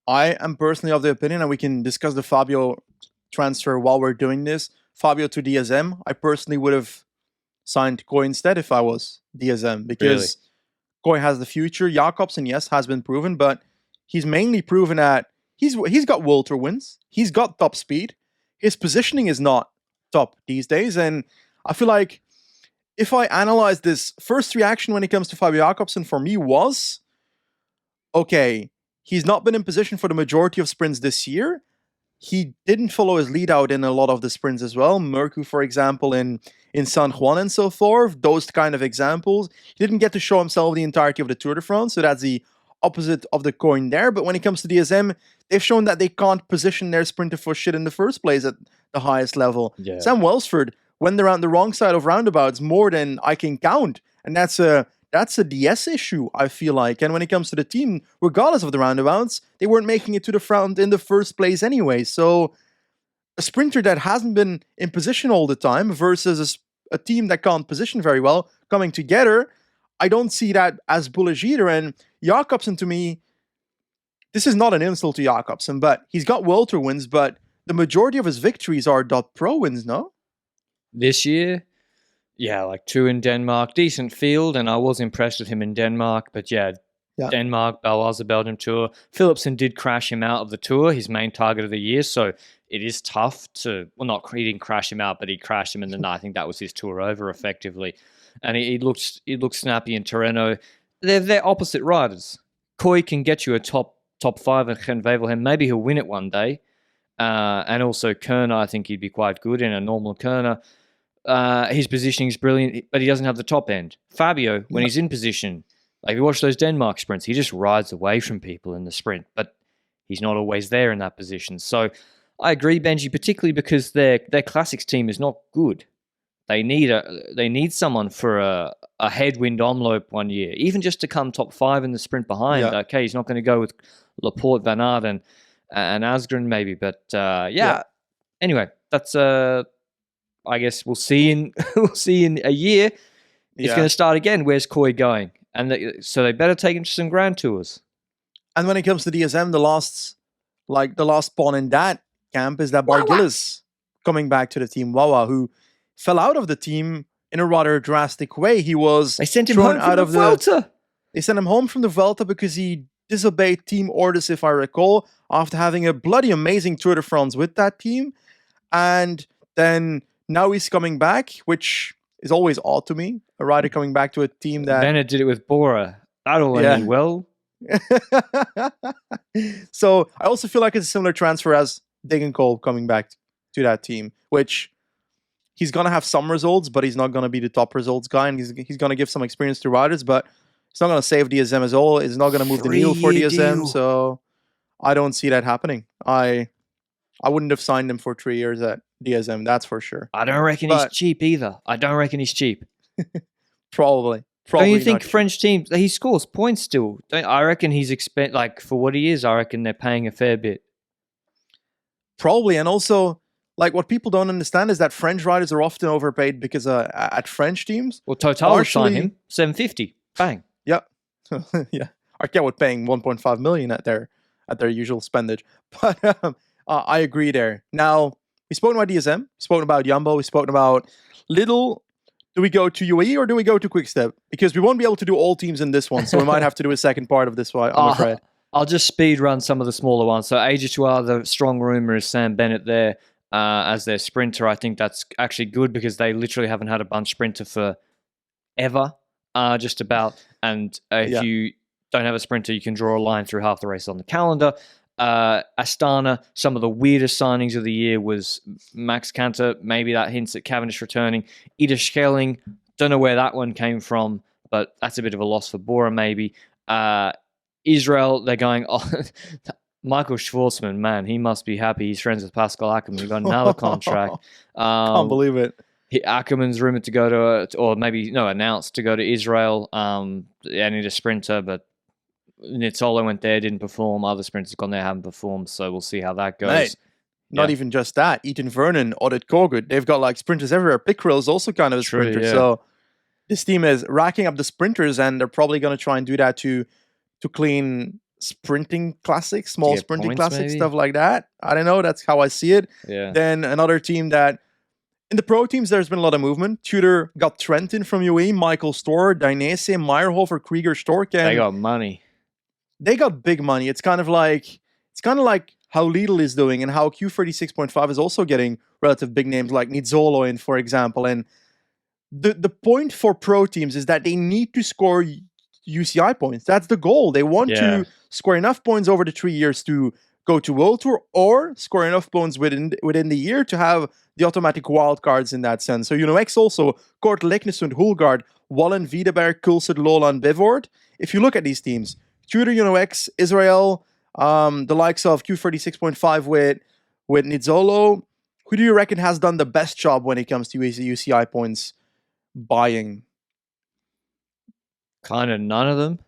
I am personally of the opinion, and we can discuss the Fabio transfer while we're doing this. Fabio to DSM, I personally would have signed Koi instead if I was DSM, because Koi has the future. Jakobsen, yes, has been proven, but he's mainly proven that he's got World Tour wins. He's got top speed. His positioning is not top these days, and I feel like if I analyze this, first reaction when it comes to Fabio Jakobsen for me was, okay, he's not been in position for the majority of sprints this year. He didn't follow his lead out in a lot of the sprints as well. Mercu, for example, in San Juan and so forth, those kind of examples. He didn't get to show himself the entirety of the Tour de France, so that's the opposite of the coin there. But when it comes to DSM, they've shown that they can't position their sprinter for shit in the first place at the highest level. Yeah. Sam Welsford went around the wrong side of roundabouts more than I can count, and that's a DS issue, I feel like. And when it comes to the team, regardless of the roundabouts, they weren't making it to the front in the first place anyway. So a sprinter that hasn't been in position all the time versus a team that can't position very well coming together, I don't see that as bullish either. And Jakobsen, to me, this is not an insult to Jakobsen, but he's got World Tour wins, but the majority of his victories are .pro wins, no? This year, yeah, like 2 in Denmark, decent field, and I was impressed with him in Denmark. But yeah. Denmark, Baloise, the Belgium Tour. Philipsen did crash him out of the Tour, his main target of the year, so it is tough to, well, he didn't crash him out, but he crashed him, and then I think that was his Tour over effectively. And he looked snappy in Tirreno. They're opposite riders. Koi can get you a top 5 at Gent-Wevelgem. Maybe he'll win it one day. And also Kerner, I think he'd be quite good in a normal Kerner. His positioning is brilliant, but he doesn't have the top end. Fabio, when he's in position, like if you watch those Denmark sprints, he just rides away from people in the sprint, but he's not always there in that position. So I agree, Benji, particularly because their classics team is not good. They need someone for a headwind omloop one year, even just to come top 5 in the sprint behind. Yeah. Okay, he's not going to go with Laporte, Van Aert, and Asgren maybe, but Anyway, that's I guess we'll see in a year. It's going to start again. Where's Koi going? And so they better take him to some Grand Tours. And when it comes to DSM, the last pawn in that camp is that Bargilis coming back to the team. Wawa, who fell out of the team in a rather drastic way. They sent him home from the Vuelta. They sent him home from the Vuelta because he disobeyed team orders, if I recall, after having a bloody amazing Tour de France with that team. And then now he's coming back, which is always odd to me. A rider coming back to a team that... Bennett did it with Broe. That all ended well. So I also feel like it's a similar transfer as Degenkolb coming back to that team, which he's going to have some results, but he's not going to be the top results guy, and he's going to give some experience to riders, but it's not going to save DSM as all. It's not going to move the needle for DSM, so I don't see that happening. I wouldn't have signed him for 3 years at DSM, that's for sure. I don't reckon he's cheap either. I don't reckon he's cheap. Probably. Don't you think French teams, he scores points still? I reckon he's for what he is, I reckon they're paying a fair bit. Probably, and also, like, what people don't understand is that French riders are often overpaid because at French teams... Well, Total would sign him, $750, bang. Yeah. Yeah. Arquette would paying 1.5 million at their usual spendage. But I agree there. Now, we've spoken about DSM, we've spoken about Jumbo, we've spoken about Lidl. Do we go to UAE or do we go to Quickstep? Because we won't be able to do all teams in this one, so we might have to do a second part of this one, I'm afraid. I'll just speed run some of the smaller ones. So Agetua, the strong rumor is Sam Bennett there as their sprinter. I think that's actually good because they literally haven't had a bunch sprinter for ever, just about. And if you don't have a sprinter, you can draw a line through half the race on the calendar. Astana, some of the weirdest signings of the year was Max Canter. Maybe that hints at Cavendish returning. Ida Schelling, don't know where that one came from, but that's a bit of a loss for Bora maybe. Israel, they're going, Michael Schwarzman, man, he must be happy. He's friends with Pascal Ackermann. He got another contract. Can't believe it. Ackermann's rumored to go to, or maybe, announced to go to Israel. They need a sprinter, but Nizzolo went there, didn't perform. Other sprinters gone there, haven't performed. So we'll see how that goes. Mate, not even just that. Ethan Vernon, Audit Corgood, they've got like sprinters everywhere. Pickrell is also kind of a sprinter. Yeah. So this team is racking up the sprinters, and they're probably going to try and do that to clean sprinting classics, To small get sprinting points, classics, maybe? stuff like that. I don't know. That's how I see it. Yeah. Then another team that in the pro teams, there's been a lot of movement. Tudor got Trentin from UE, Michael Storer, Dainese, Meyerhofer, Krieger, Stork, They and got money. they got big money. It's kind of like how Lidl is doing and how Q36.5 is also getting relative big names like Nizzolo in, for example. And the point for pro teams is that they need to score UCI points. That's the goal. They want Yeah. to score enough points over the 3 years to go to World Tour or score enough points within the year to have the automatic wildcards in that sense. So, X also, Kort Leknesund, Hulgaard, Wallen, Wiedeberg, Kulsud, Lola, and Bivord. If you look at these teams, Tudor, X, Israel, the likes of Q36.5 with Nizzolo, who do you reckon has done the best job when it comes to UCI points buying? Kind of none of them,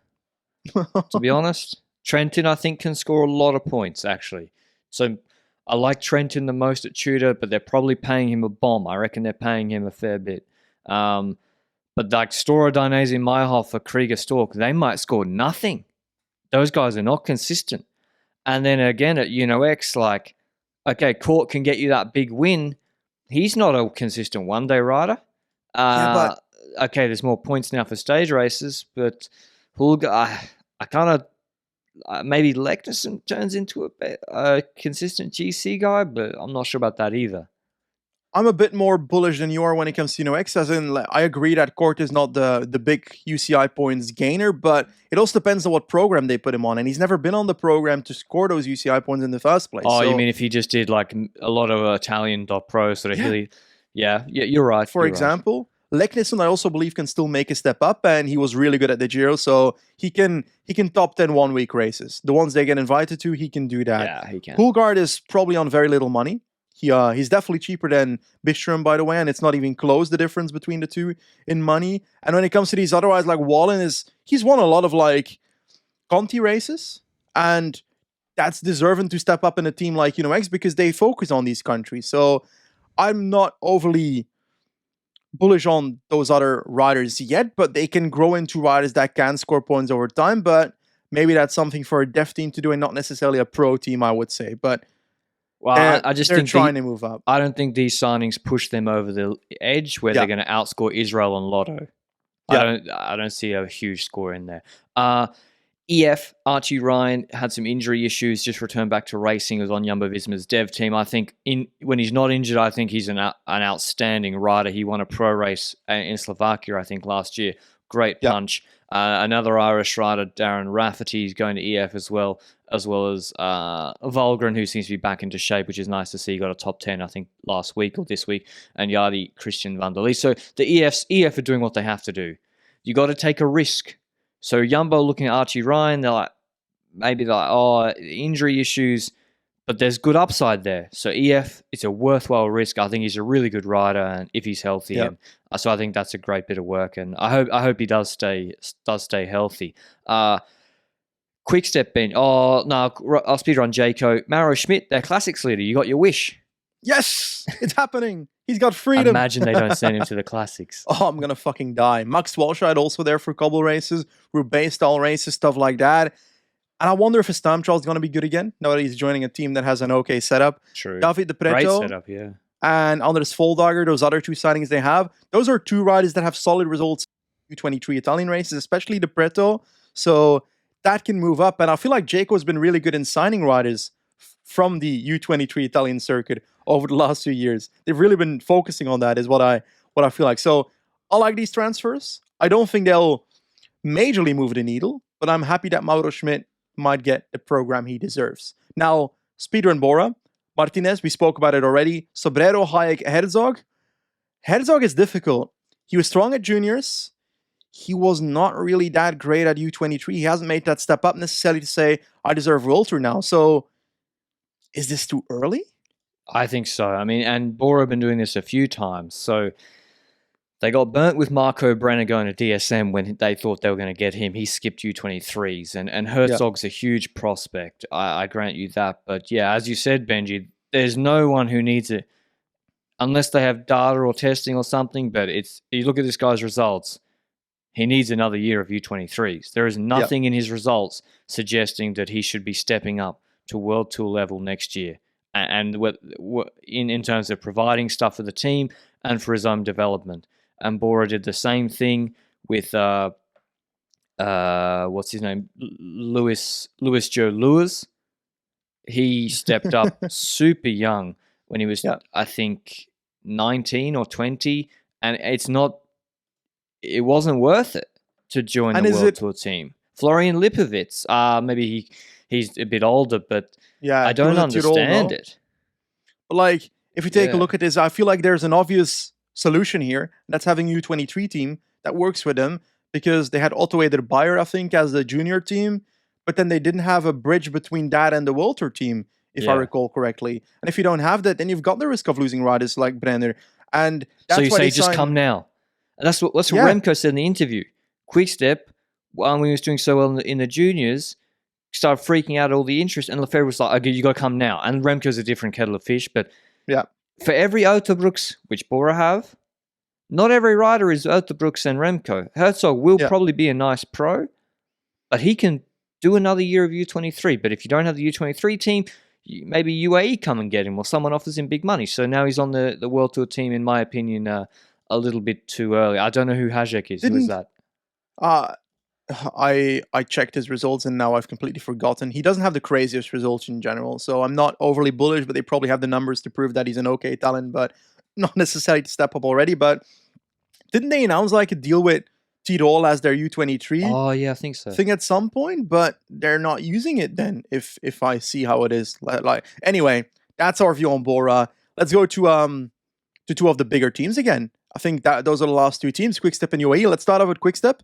to be honest. Trentin, I think, can score a lot of points, actually. So I like Trentin the most at Tudor, but they're probably paying him a bomb. I reckon they're paying him a fair bit. But like Storer, Dainese, Meyerhofer, Krieger, Stork, they might score nothing. Those guys are not consistent. And then again at X, like, okay, Court can get you that big win. He's not a consistent one-day rider. Yeah, but okay, there's more points now for stage races, but Hulga, I kind of maybe Leknesund turns into a consistent GC guy, but I'm not sure about that either. I'm a bit more bullish than you are when it comes to X, as in I agree that Court is not the big UCI points gainer, but it also depends on what program they put him on, and he's never been on the program to score those UCI points in the first place. Oh, so, you mean if he just did like a lot of Italian.pro sort of hilly? Yeah, you're right. For example, Leknesund I also believe can still make a step up, and he was really good at the Giro, so he can top 10 1-week races. The ones they get invited to, he can do that. Yeah, he can. Hulgaard is probably on very little money. He's definitely cheaper than Bistrom, by the way, and it's not even close, the difference between the two in money. And when it comes to these otherwise, like Wallen he's won a lot of like Conti races, and that's deserving to step up in a team like X because they focus on these countries. So I'm not overly bullish on those other riders yet, but they can grow into riders that can score points over time. But maybe that's something for a dev team to do and not necessarily a pro team, I would say. But well, I just think they're trying to move up. I don't think these signings push them over the edge where they're going to outscore Israel and Lotto. Yeah. I don't see a huge score in there. EF, Archie Ryan had some injury issues, just returned back to racing. He was on Jumbo-Visma's dev team. I think when he's not injured, I think he's an outstanding rider. He won a pro race in Slovakia, I think, last year. Great punch. Another Irish rider, Darren Rafferty, is going to EF as well as Volgren, who seems to be back into shape, which is nice to see. He got a top 10, I think, last week or this week, and Yardi Christian van der Lee. So the EF are doing what they have to do. You got to take a risk. So Jumbo looking at Archie Ryan, they're like, injury issues, but there's good upside there. So EF, it's a worthwhile risk. I think he's a really good rider, and if he's healthy, and so I think that's a great bit of work, and I hope he does stay healthy. Quick step, Ben. Oh no, I'll speedrun Jayco. Mauro Schmidt, their classics leader. You got your wish. Yes, it's happening. He's got freedom. Imagine they don't send him to the classics. Oh, I'm gonna fucking die. Max Walscheid also there for cobble races, Roubaix style races, stuff like that. And I wonder if his time trial is going to be good again, now that he's joining a team that has an okay setup. True. David De Preto. Great setup, yeah. And Anders Voldagger, those other two signings they have, those are two riders that have solid results in U23 Italian races, especially De Preto. So that can move up. And I feel like Jayco has been really good in signing riders from the U23 Italian circuit over the last few years. They've really been focusing on that, is what I feel like. So I like these transfers. I don't think they'll majorly move the needle, but I'm happy that Mauro Schmidt might get the program he deserves. Now, speedrun Bora. Martinez, we spoke about it already. Sobrero, Hayek, Herzog. Herzog is difficult. He was strong at juniors. He was not really that great at U23. He hasn't made that step up necessarily to say, I deserve World Tour now. So, is this too early? I think so. I mean, and Bora have been doing this a few times. So, they got burnt with Marco Brenner going to DSM when they thought they were going to get him. He skipped U23s, and Herzog's a huge prospect. I grant you that. But yeah, as you said, Benji, there's no one who needs it unless they have data or testing or something. But you look at this guy's results. he needs another year of U23s. There is nothing in his results suggesting that he should be stepping up to World Tour level next year. And in terms of providing stuff for the team and for his own development. And Broe did the same thing with what's his name, Louis Joe Lewis. He stepped up super young when he was, I think, 19 or 20, and it wasn't worth it to join the World Tour team. Florian Lipovitz, maybe he's a bit older, but I don't understand it. But like, if you take a look at this, I feel like there's an obvious solution here. And that's having a U23 team that works with them, because they had Otto Eder-Beyer, I think, as the junior team, but then they didn't have a bridge between that and the World Tour team, if I recall correctly. And if you don't have that, then you've got the risk of losing riders like Brenner. And that's so you say just come now. And that's what Remco said in the interview. Quick-Step, when he was doing so well in the juniors, started freaking out all the interest, and Lefebvre was like, okay, you got to come now. And Remco's a different kettle of fish, but for every Autobrooks, which Broe have, not every rider is Autobrooks and Remco. Herzog will probably be a nice pro, but he can do another year of U23. But if you don't have the U23 team, maybe UAE come and get him, or someone offers him big money. So now he's on the World Tour team, in my opinion, a little bit too early. I don't know who Hajek is. Who is that? I checked his results, and now I've completely forgotten. He doesn't have the craziest results in general, so I'm not overly bullish, but they probably have the numbers to prove that he's an okay talent, but not necessarily to step up already. But didn't they announce like a deal with Tirol as their U23? Oh yeah, I think so. Thing at some point, but they're not using it then. If I see how it is, like anyway, that's our view on Broe. Let's go to two of the bigger teams again. I think that those are the last two teams, Quick-Step and UAE. Let's start off with Quick-Step.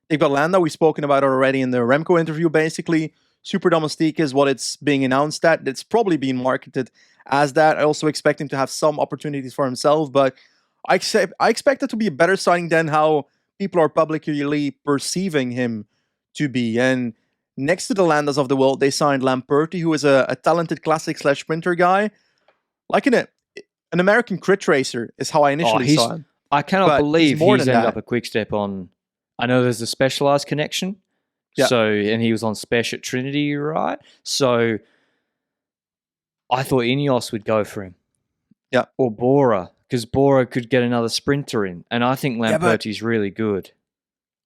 They've got Landa. We've spoken about it already in the Remco interview. Basically, Super Domestique is what it's being announced at. It's probably being marketed as that. I also expect him to have some opportunities for himself, but I expect it to be a better signing than how people are publicly perceiving him to be. And next to the Landas of the world, they signed Lamperti, who is a talented classic/sprinter guy. Like an American crit racer is how I initially saw him. I cannot believe he's ended up a Quick-Step on... I know there's a Specialized connection. Yeah. So, and he was on Spesh at Trinity, right? So I thought Ineos would go for him. Yeah. Or Bora, because Bora could get another sprinter in. And I think Lamperti's really good.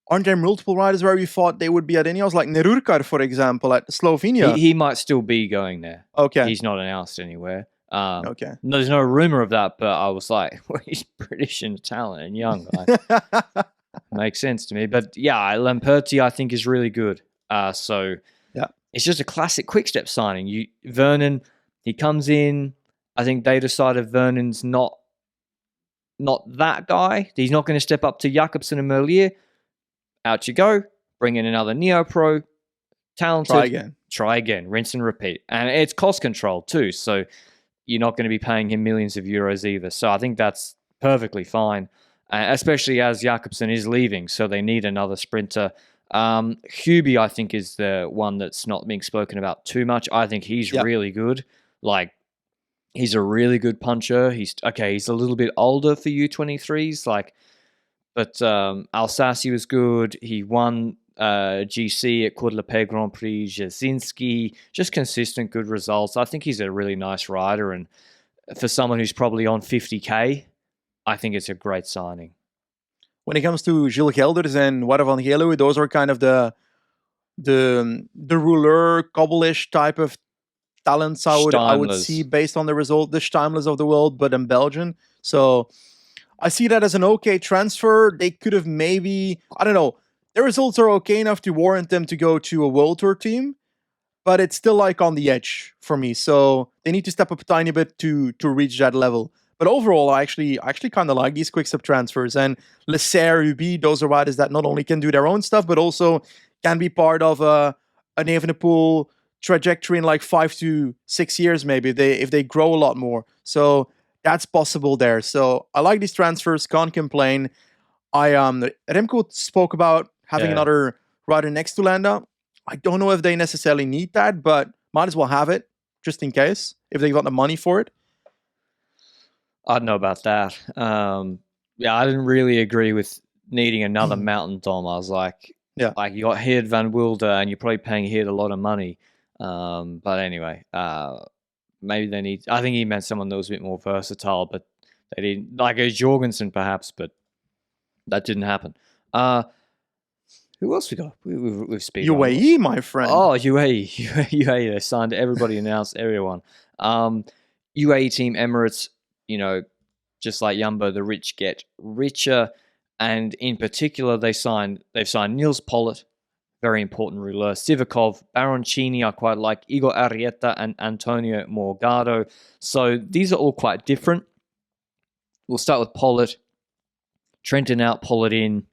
Aren't there multiple riders where we thought they would be at Ineos? Like Nerurkar, for example, at Slovenia. He might still be going there. Okay. He's not announced anywhere. Okay. There's no rumor of that, but I was like, well, he's British and talented and young. Like, makes sense to me. But yeah, Lamperti I think is really good. So yeah, it's just a classic Quick-Step signing. Vernon, he comes in. I think they decided Vernon's not that guy. He's not going to step up to Jakobsen and Merlier. Out you go. Bring in another Neo-Pro. Talented. Try again. Rinse and repeat. And it's cost control too. So you're not going to be paying him millions of euros either. So I think that's perfectly fine. Especially as Jakobsen is leaving, so they need another sprinter. Hubie, I think, is the one that's not being spoken about too much. I think he's really good. Like, he's a really good puncher. He's a little bit older for U23s, but Alsace was good. He won GC at Courte-l'Epée Grand Prix. Jasinski, just consistent, good results. I think he's a really nice rider, and for someone who's probably on 50k, I think it's a great signing. When it comes to Gilles Gelders and Wout van Gelo, those are kind of the ruler, cobble-ish type of talents I would see based on the result. The Steimlers of the world, but in Belgium. So I see that as an okay transfer. They could have maybe, I don't know, their results are okay enough to warrant them to go to a World Tour team, but it's still like on the edge for me. So they need to step up a tiny bit to reach that level. But overall, I actually kind of like these Quick-Step transfers. And Lesser, Ubi, those are riders that not only can do their own stuff, but also can be part of an Evenepoel trajectory in like 5 to 6 years, maybe, if they grow a lot more. So that's possible there. So I like these transfers, can't complain. Remco spoke about having another rider next to Landa. I don't know if they necessarily need that, but might as well have it, just in case, if they've got the money for it. I don't know about that. I didn't really agree with needing another mountain dom. I was like, Yeah. like you got Heerd van Wilder, and you're probably paying Heerd a lot of money. But anyway, maybe they need. I think he meant someone that was a bit more versatile, but they didn't. Like a Jorgensen, perhaps, but that didn't happen. Who else we got? We've speed UAE, my friend. Oh, UAE. They signed everybody, announced everyone. UAE team Emirates. You know, just like Jumbo, the rich get richer, and in particular, they've signed Niels Pollitt, very important ruler, Sivakov, Baroncini, I quite like, Igor Arrieta, and Antonio Morgado. So these are all quite different. We'll start with Pollitt. Trenton out, Pollitt in.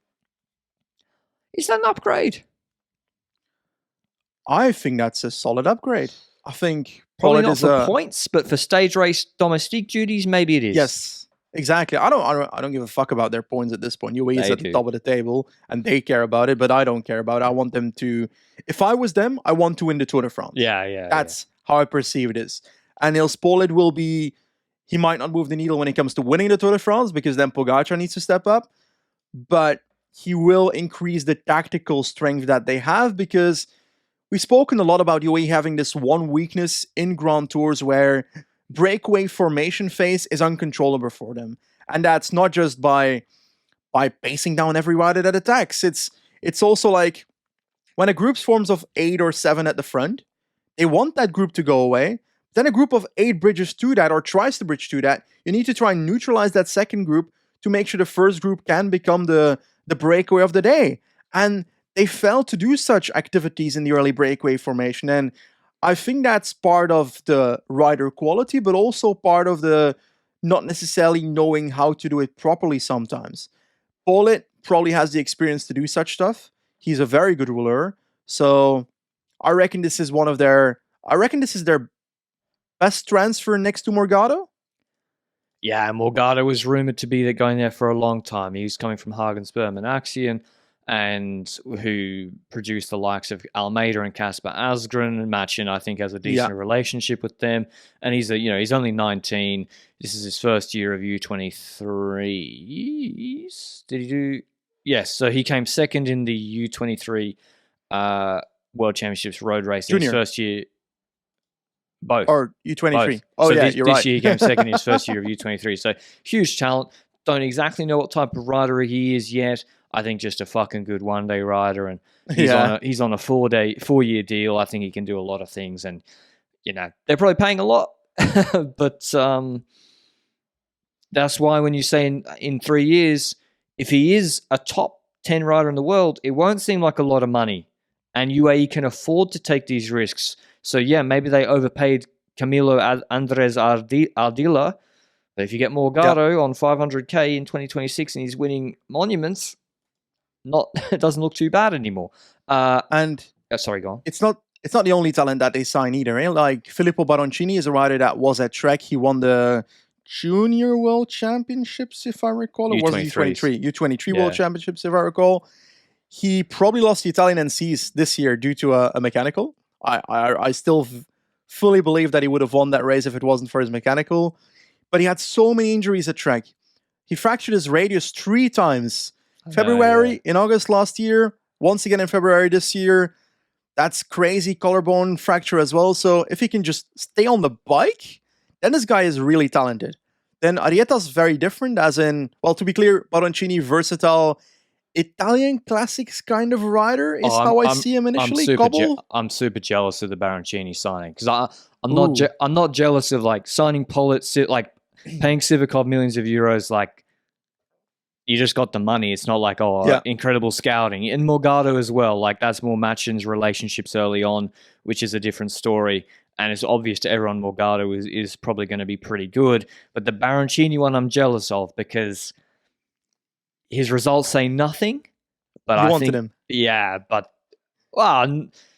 Is that an upgrade? I think that's a solid upgrade. I think probably not for points, but for stage race domestique duties, maybe it is. Yes, exactly. I don't give a fuck about their points at this point. UAE is at the top of the table, and they care about it, but I don't care about it. I want them to. If I was them, I want to win the Tour de France. Yeah. That's how I perceive it is. And Niels Pollitt will be. He might not move the needle when it comes to winning the Tour de France because then Pogacar needs to step up, but he will increase the tactical strength that they have because we've spoken a lot about UAE having this one weakness in Grand Tours where breakaway formation phase is uncontrollable for them. And that's not just by pacing down every rider that attacks. It's also like when a group forms of 8 or 7 at the front, they want that group to go away. Then a group of 8 bridges to that or tries to bridge to that. You need to try and neutralize that second group to make sure the first group can become the breakaway of the day. And they failed to do such activities in the early breakaway formation. And I think that's part of the rider quality, but also part of the not necessarily knowing how to do it properly sometimes. Pollitt probably has the experience to do such stuff. He's a very good ruler. So I reckon this is their best transfer next to Morgado. Yeah, Morgado was rumored to be going there for a long time. He was coming from Hagen Sperm and Axion, and who produced the likes of Almeida and Casper Asgren, and Machin, I think, has a decent relationship with them. And he's only 19. This is his first year of U23s. Did he do? Yes. So he came second in the U23 World Championships road race in his first year. Both. Or U23. Both. Oh, so yeah, you're right. This year he came second in his first year of U23. So huge talent. Don't exactly know what type of rider he is yet. I think just a fucking good one-day rider, and he's on a 4-year deal. I think he can do a lot of things, and they're probably paying a lot, but that's why when you say in 3 years, if he is a top 10 rider in the world, it won't seem like a lot of money, and UAE can afford to take these risks. So yeah, maybe they overpaid Camilo Andres Ardila. But if you get Morgado on 500k in 2026 and he's winning monuments, it doesn't look too bad anymore. Sorry, go on. It's not the only talent that they sign either. Eh? Like Filippo Baroncini is a rider that was at Trek. He won the Junior World Championships, if I recall. It was U23 World Championships, if I recall. He probably lost the Italian NCs this year due to a mechanical. I still fully believe that he would have won that race if it wasn't for his mechanical. But he had so many injuries at Trek. He fractured his radius 3 times. February, in August last year, once again in February this year. That's crazy collarbone fracture as well. So if he can just stay on the bike, then this guy is really talented. Then Arrieta's very different, as in, well, to be clear, Baroncini, versatile, Italian classics kind of rider is how I see him initially. I'm super jealous of the Baroncini signing because I'm not jealous of like signing Pollitt, like paying Sivakov millions of euros. Like you just got the money. It's not like incredible scouting. And Morgado as well. Like that's more Machin's relationships early on, which is a different story. And it's obvious to everyone Morgado is probably going to be pretty good. But the Baroncini one I'm jealous of because his results say nothing, but I think him. Yeah, but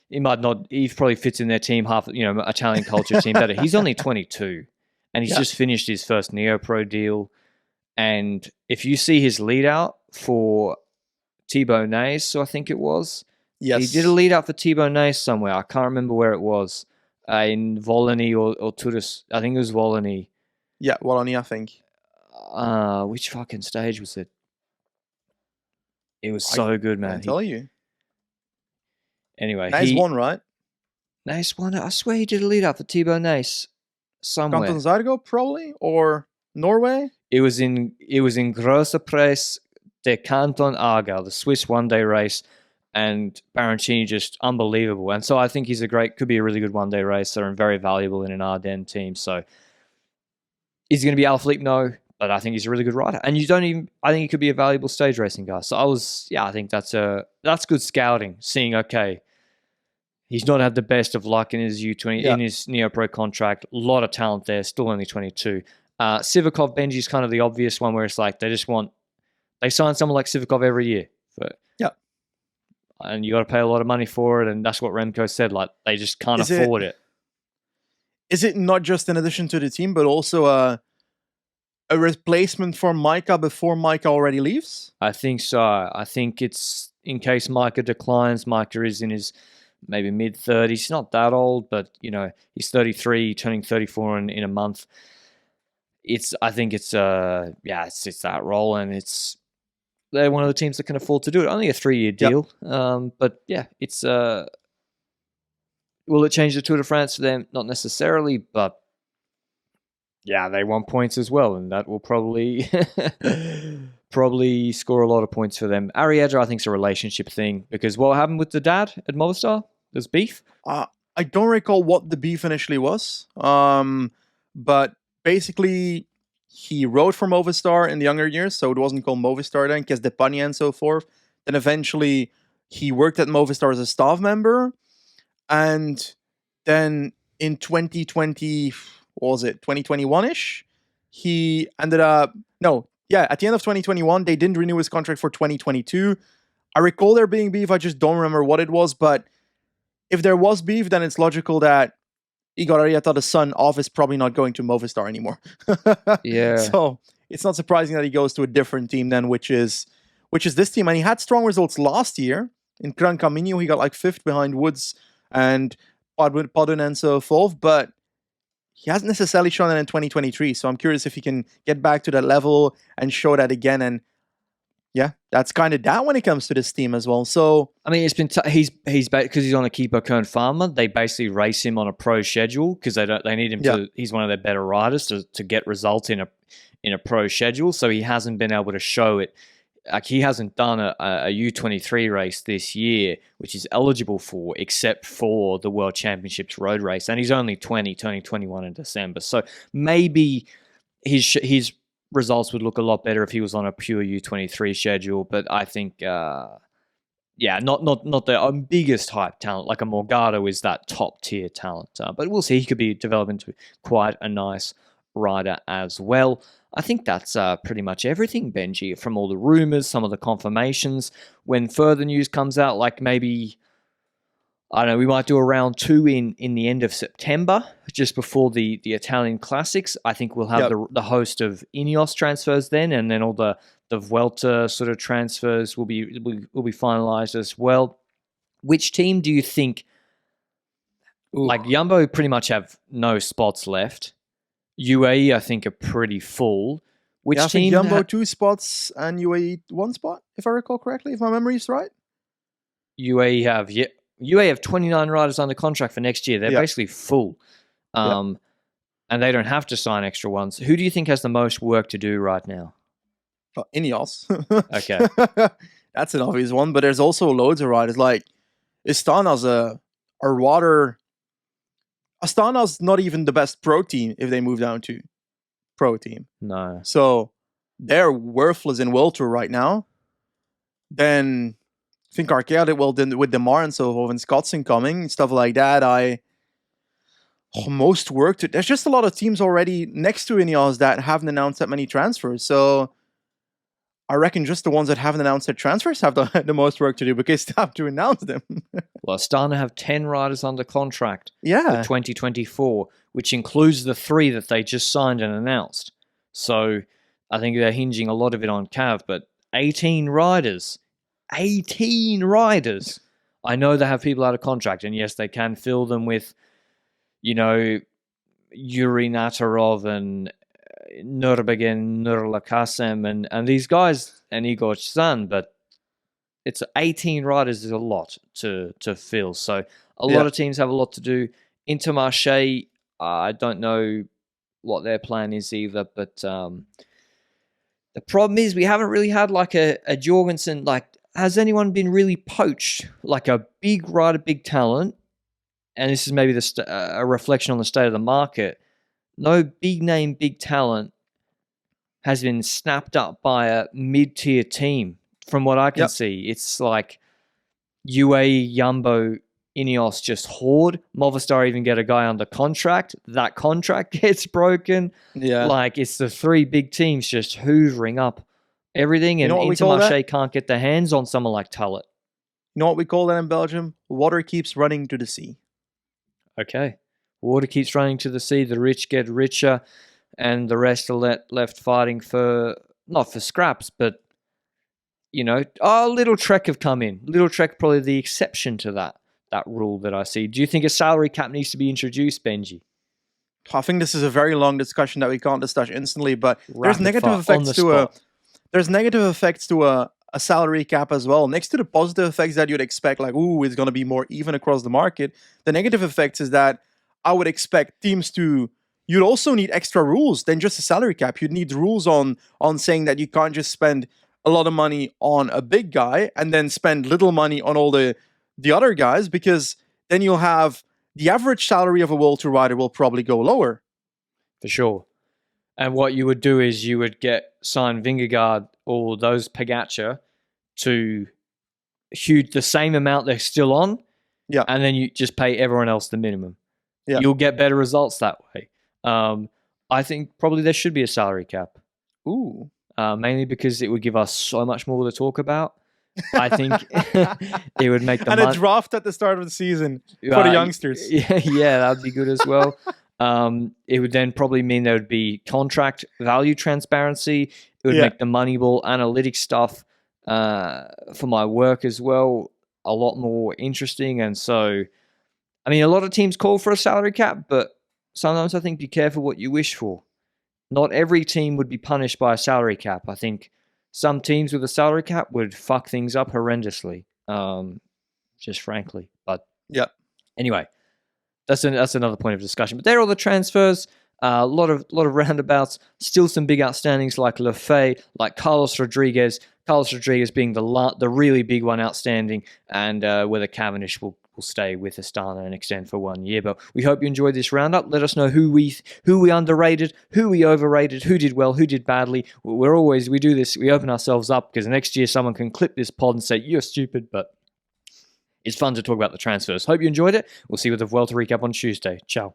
he might not. He probably fits in their team Italian culture team better. He's only 22, and he's just finished his first Neo Pro deal. And if you see his lead out for Thibaut Naes, so I think it was, he did a lead out for Thibaut Naes somewhere. I can't remember where it was, in Volony or Tours. I think it was Volony. Yeah, Volony, I think. Which fucking stage was it? It was so good, I man. can tell you. Anyway, Nice one, right? Naes won it. I swear he did a lead up for Thibaut Naes somewhere. Canton Zargo, probably, or Norway. It was in Grosse Presse de Canton Aargau, the Swiss one-day race, and Baroncini just unbelievable. And so I think he's could be a really good one-day racer and very valuable in an Ardennes team. So is he going to be Alaphilippe? No, but I think he's a really good rider. And I think he could be a valuable stage racing guy. So I think that's good scouting. Seeing, okay, he's not had the best of luck in his U20 in his Neo Pro contract. A lot of talent there, still only 22. Sivakov, Benji's kind of the obvious one where it's like they sign someone like Sivakov every year. And you got to pay a lot of money for it, and that's what Remco said. Like they just can't afford it. Is it not just an addition to the team, but also a replacement for Micah before Micah already leaves? I think so. I think it's in case Micah declines. Micah is in his maybe mid-30s. He's not that old, but he's 33, turning 34 in a month. I think it's that role, and they're one of the teams that can afford to do it. Only a 3-year deal. Yep. But yeah, it's will it change the Tour de France for them? Not necessarily, but yeah, they want points as well, and that will probably score a lot of points for them. Arrieta, I think, is a relationship thing, because what happened with the dad at Movistar? There's beef? I don't recall what the beef initially was, but basically he rode for Movistar in the younger years, so it wasn't called Movistar then, Caisse d'Epargne and so forth. Then eventually he worked at Movistar as a staff member, and then in 2020, what was it, 2021-ish, he ended up, at the end of 2021, they didn't renew his contract for 2022. I recall there being beef, I just don't remember what it was, but if there was beef, then it's logical that Igor Arrieta, the son of, is probably not going to Movistar anymore. Yeah. So it's not surprising that he goes to a different team then, which is this team. And he had strong results last year. In Gran Camino, he got like 5th behind Woods and Podun and so forth, but he hasn't necessarily shown that in 2023. So I'm curious if he can get back to that level and show that again. And yeah, that's kind of that when it comes to this team as well. So I mean, it's been he's because he's on a Keeper Kern Farmer. They basically race him on a pro schedule because they need him to. He's one of their better riders to get results in a pro schedule. So he hasn't been able to show it. Like he hasn't done a U23 race this year, which is eligible for, except for the World Championships road race, and he's only 20, turning 21 in December. So maybe his results would look a lot better if he was on a pure U23 schedule. But I think, not the biggest hype talent. Like a Morgado is that top tier talent. But we'll see. He could be developing to quite a nice rider as well. I think that's pretty much everything, Benji, from all the rumors, some of the confirmations. When further news comes out, like maybe, I don't know, we might do a round 2 in the end of September, just before the Italian Classics. I think we'll have the host of Ineos transfers then, and then all the Vuelta sort of transfers will be finalized as well. Which team do you think, like Jumbo pretty much have no spots left? UAE, I think, are pretty full. Which team? Jumbo 2 spots and UAE 1 spot, if I recall correctly, if my memory is right. UAE have 29 riders under contract for next year. They're basically full. And they don't have to sign extra ones. Who do you think has the most work to do right now? Ineos. Okay. That's an obvious one, but there's also loads of riders. Like, Astana's a rather... Astana's not even the best pro team if they move down to pro team. No. So they're worthless in World Tour right now. Then I think Arkea did well with Demar and so forth, and Scottson coming, stuff like that. Most work to... There's just a lot of teams already next to Ineos that haven't announced that many transfers. So I reckon just the ones that haven't announced their transfers have the most work to do because they have to announce them. Well, Astana have 10 riders under contract for Yeah. 2024, which includes the 3 that they just signed and announced. So I think they're hinging a lot of it on Cav, but 18 riders. 18 riders! I know they have people out of contract, and yes, they can fill them with, Yuri Natarov and Nurmagomedov Nurlakasem and these guys and Igor Chzan, but it's 18 riders is a lot to fill. So a lot of teams have a lot to do. Intermarché, I don't know what their plan is either, but the problem is we haven't really had like a Jorgensen. Like, has anyone been really poached? Like a big rider, big talent, and this is maybe a reflection on the state of the market. No big name, big talent has been snapped up by a mid-tier team. From what I can see, it's like UAE, Jumbo, Ineos just hoard. Movistar even get a guy under contract. That contract gets broken. Yeah. Like, it's the three big teams just hoovering up everything, and Intermarché can't get their hands on someone like Tullet. You know what we call that in Belgium? Water keeps running to the sea. Okay. Water keeps running to the sea. The rich get richer, and the rest are left fighting for, not for scraps, but, you know, Little Trek have come in. Little Trek probably the exception to that rule that I see. Do you think a salary cap needs to be introduced, Benji? I think this is a very long discussion that we can't discuss instantly, but there's negative effects to a salary cap as well. Next to the positive effects that you'd expect, like, ooh, it's going to be more even across the market, the negative effects is that I would expect teams to, you'd also need extra rules than just a salary cap. You'd need rules on saying that you can't just spend a lot of money on a big guy and then spend little money on all the other guys, because then you'll have the average salary of a World Tour rider will probably go lower. For sure. And what you would do is you would sign Vingegaard or those Pogacar to the same amount they're still on. Yeah. And then you just pay everyone else the minimum. Yeah. You'll get better results that way. I think probably there should be a salary cap. Ooh. Mainly because it would give us so much more to talk about. I think it would make a draft at the start of the season for the youngsters. Yeah, that would be good as well. It would then probably mean there would be contract value transparency. It would make the Moneyball analytics stuff for my work as well a lot more interesting. And so, I mean, a lot of teams call for a salary cap, but sometimes I think be careful what you wish for. Not every team would be punished by a salary cap. I think some teams with a salary cap would fuck things up horrendously, just frankly. But anyway, that's another point of discussion. But they're all the transfers. A lot of roundabouts. Still some big outstandings like Lefay, like Carlos Rodriguez. Carlos Rodriguez being the really big one outstanding, and whether Cavendish will stay with Astana and extend for 1 year. But we hope you enjoyed this roundup. Let us know who we underrated, who we overrated, who did well, who did badly. We do this, we open ourselves up because next year someone can clip this pod and say, you're stupid, but it's fun to talk about the transfers. Hope you enjoyed it. We'll see you with the Vuelta recap on Tuesday. Ciao.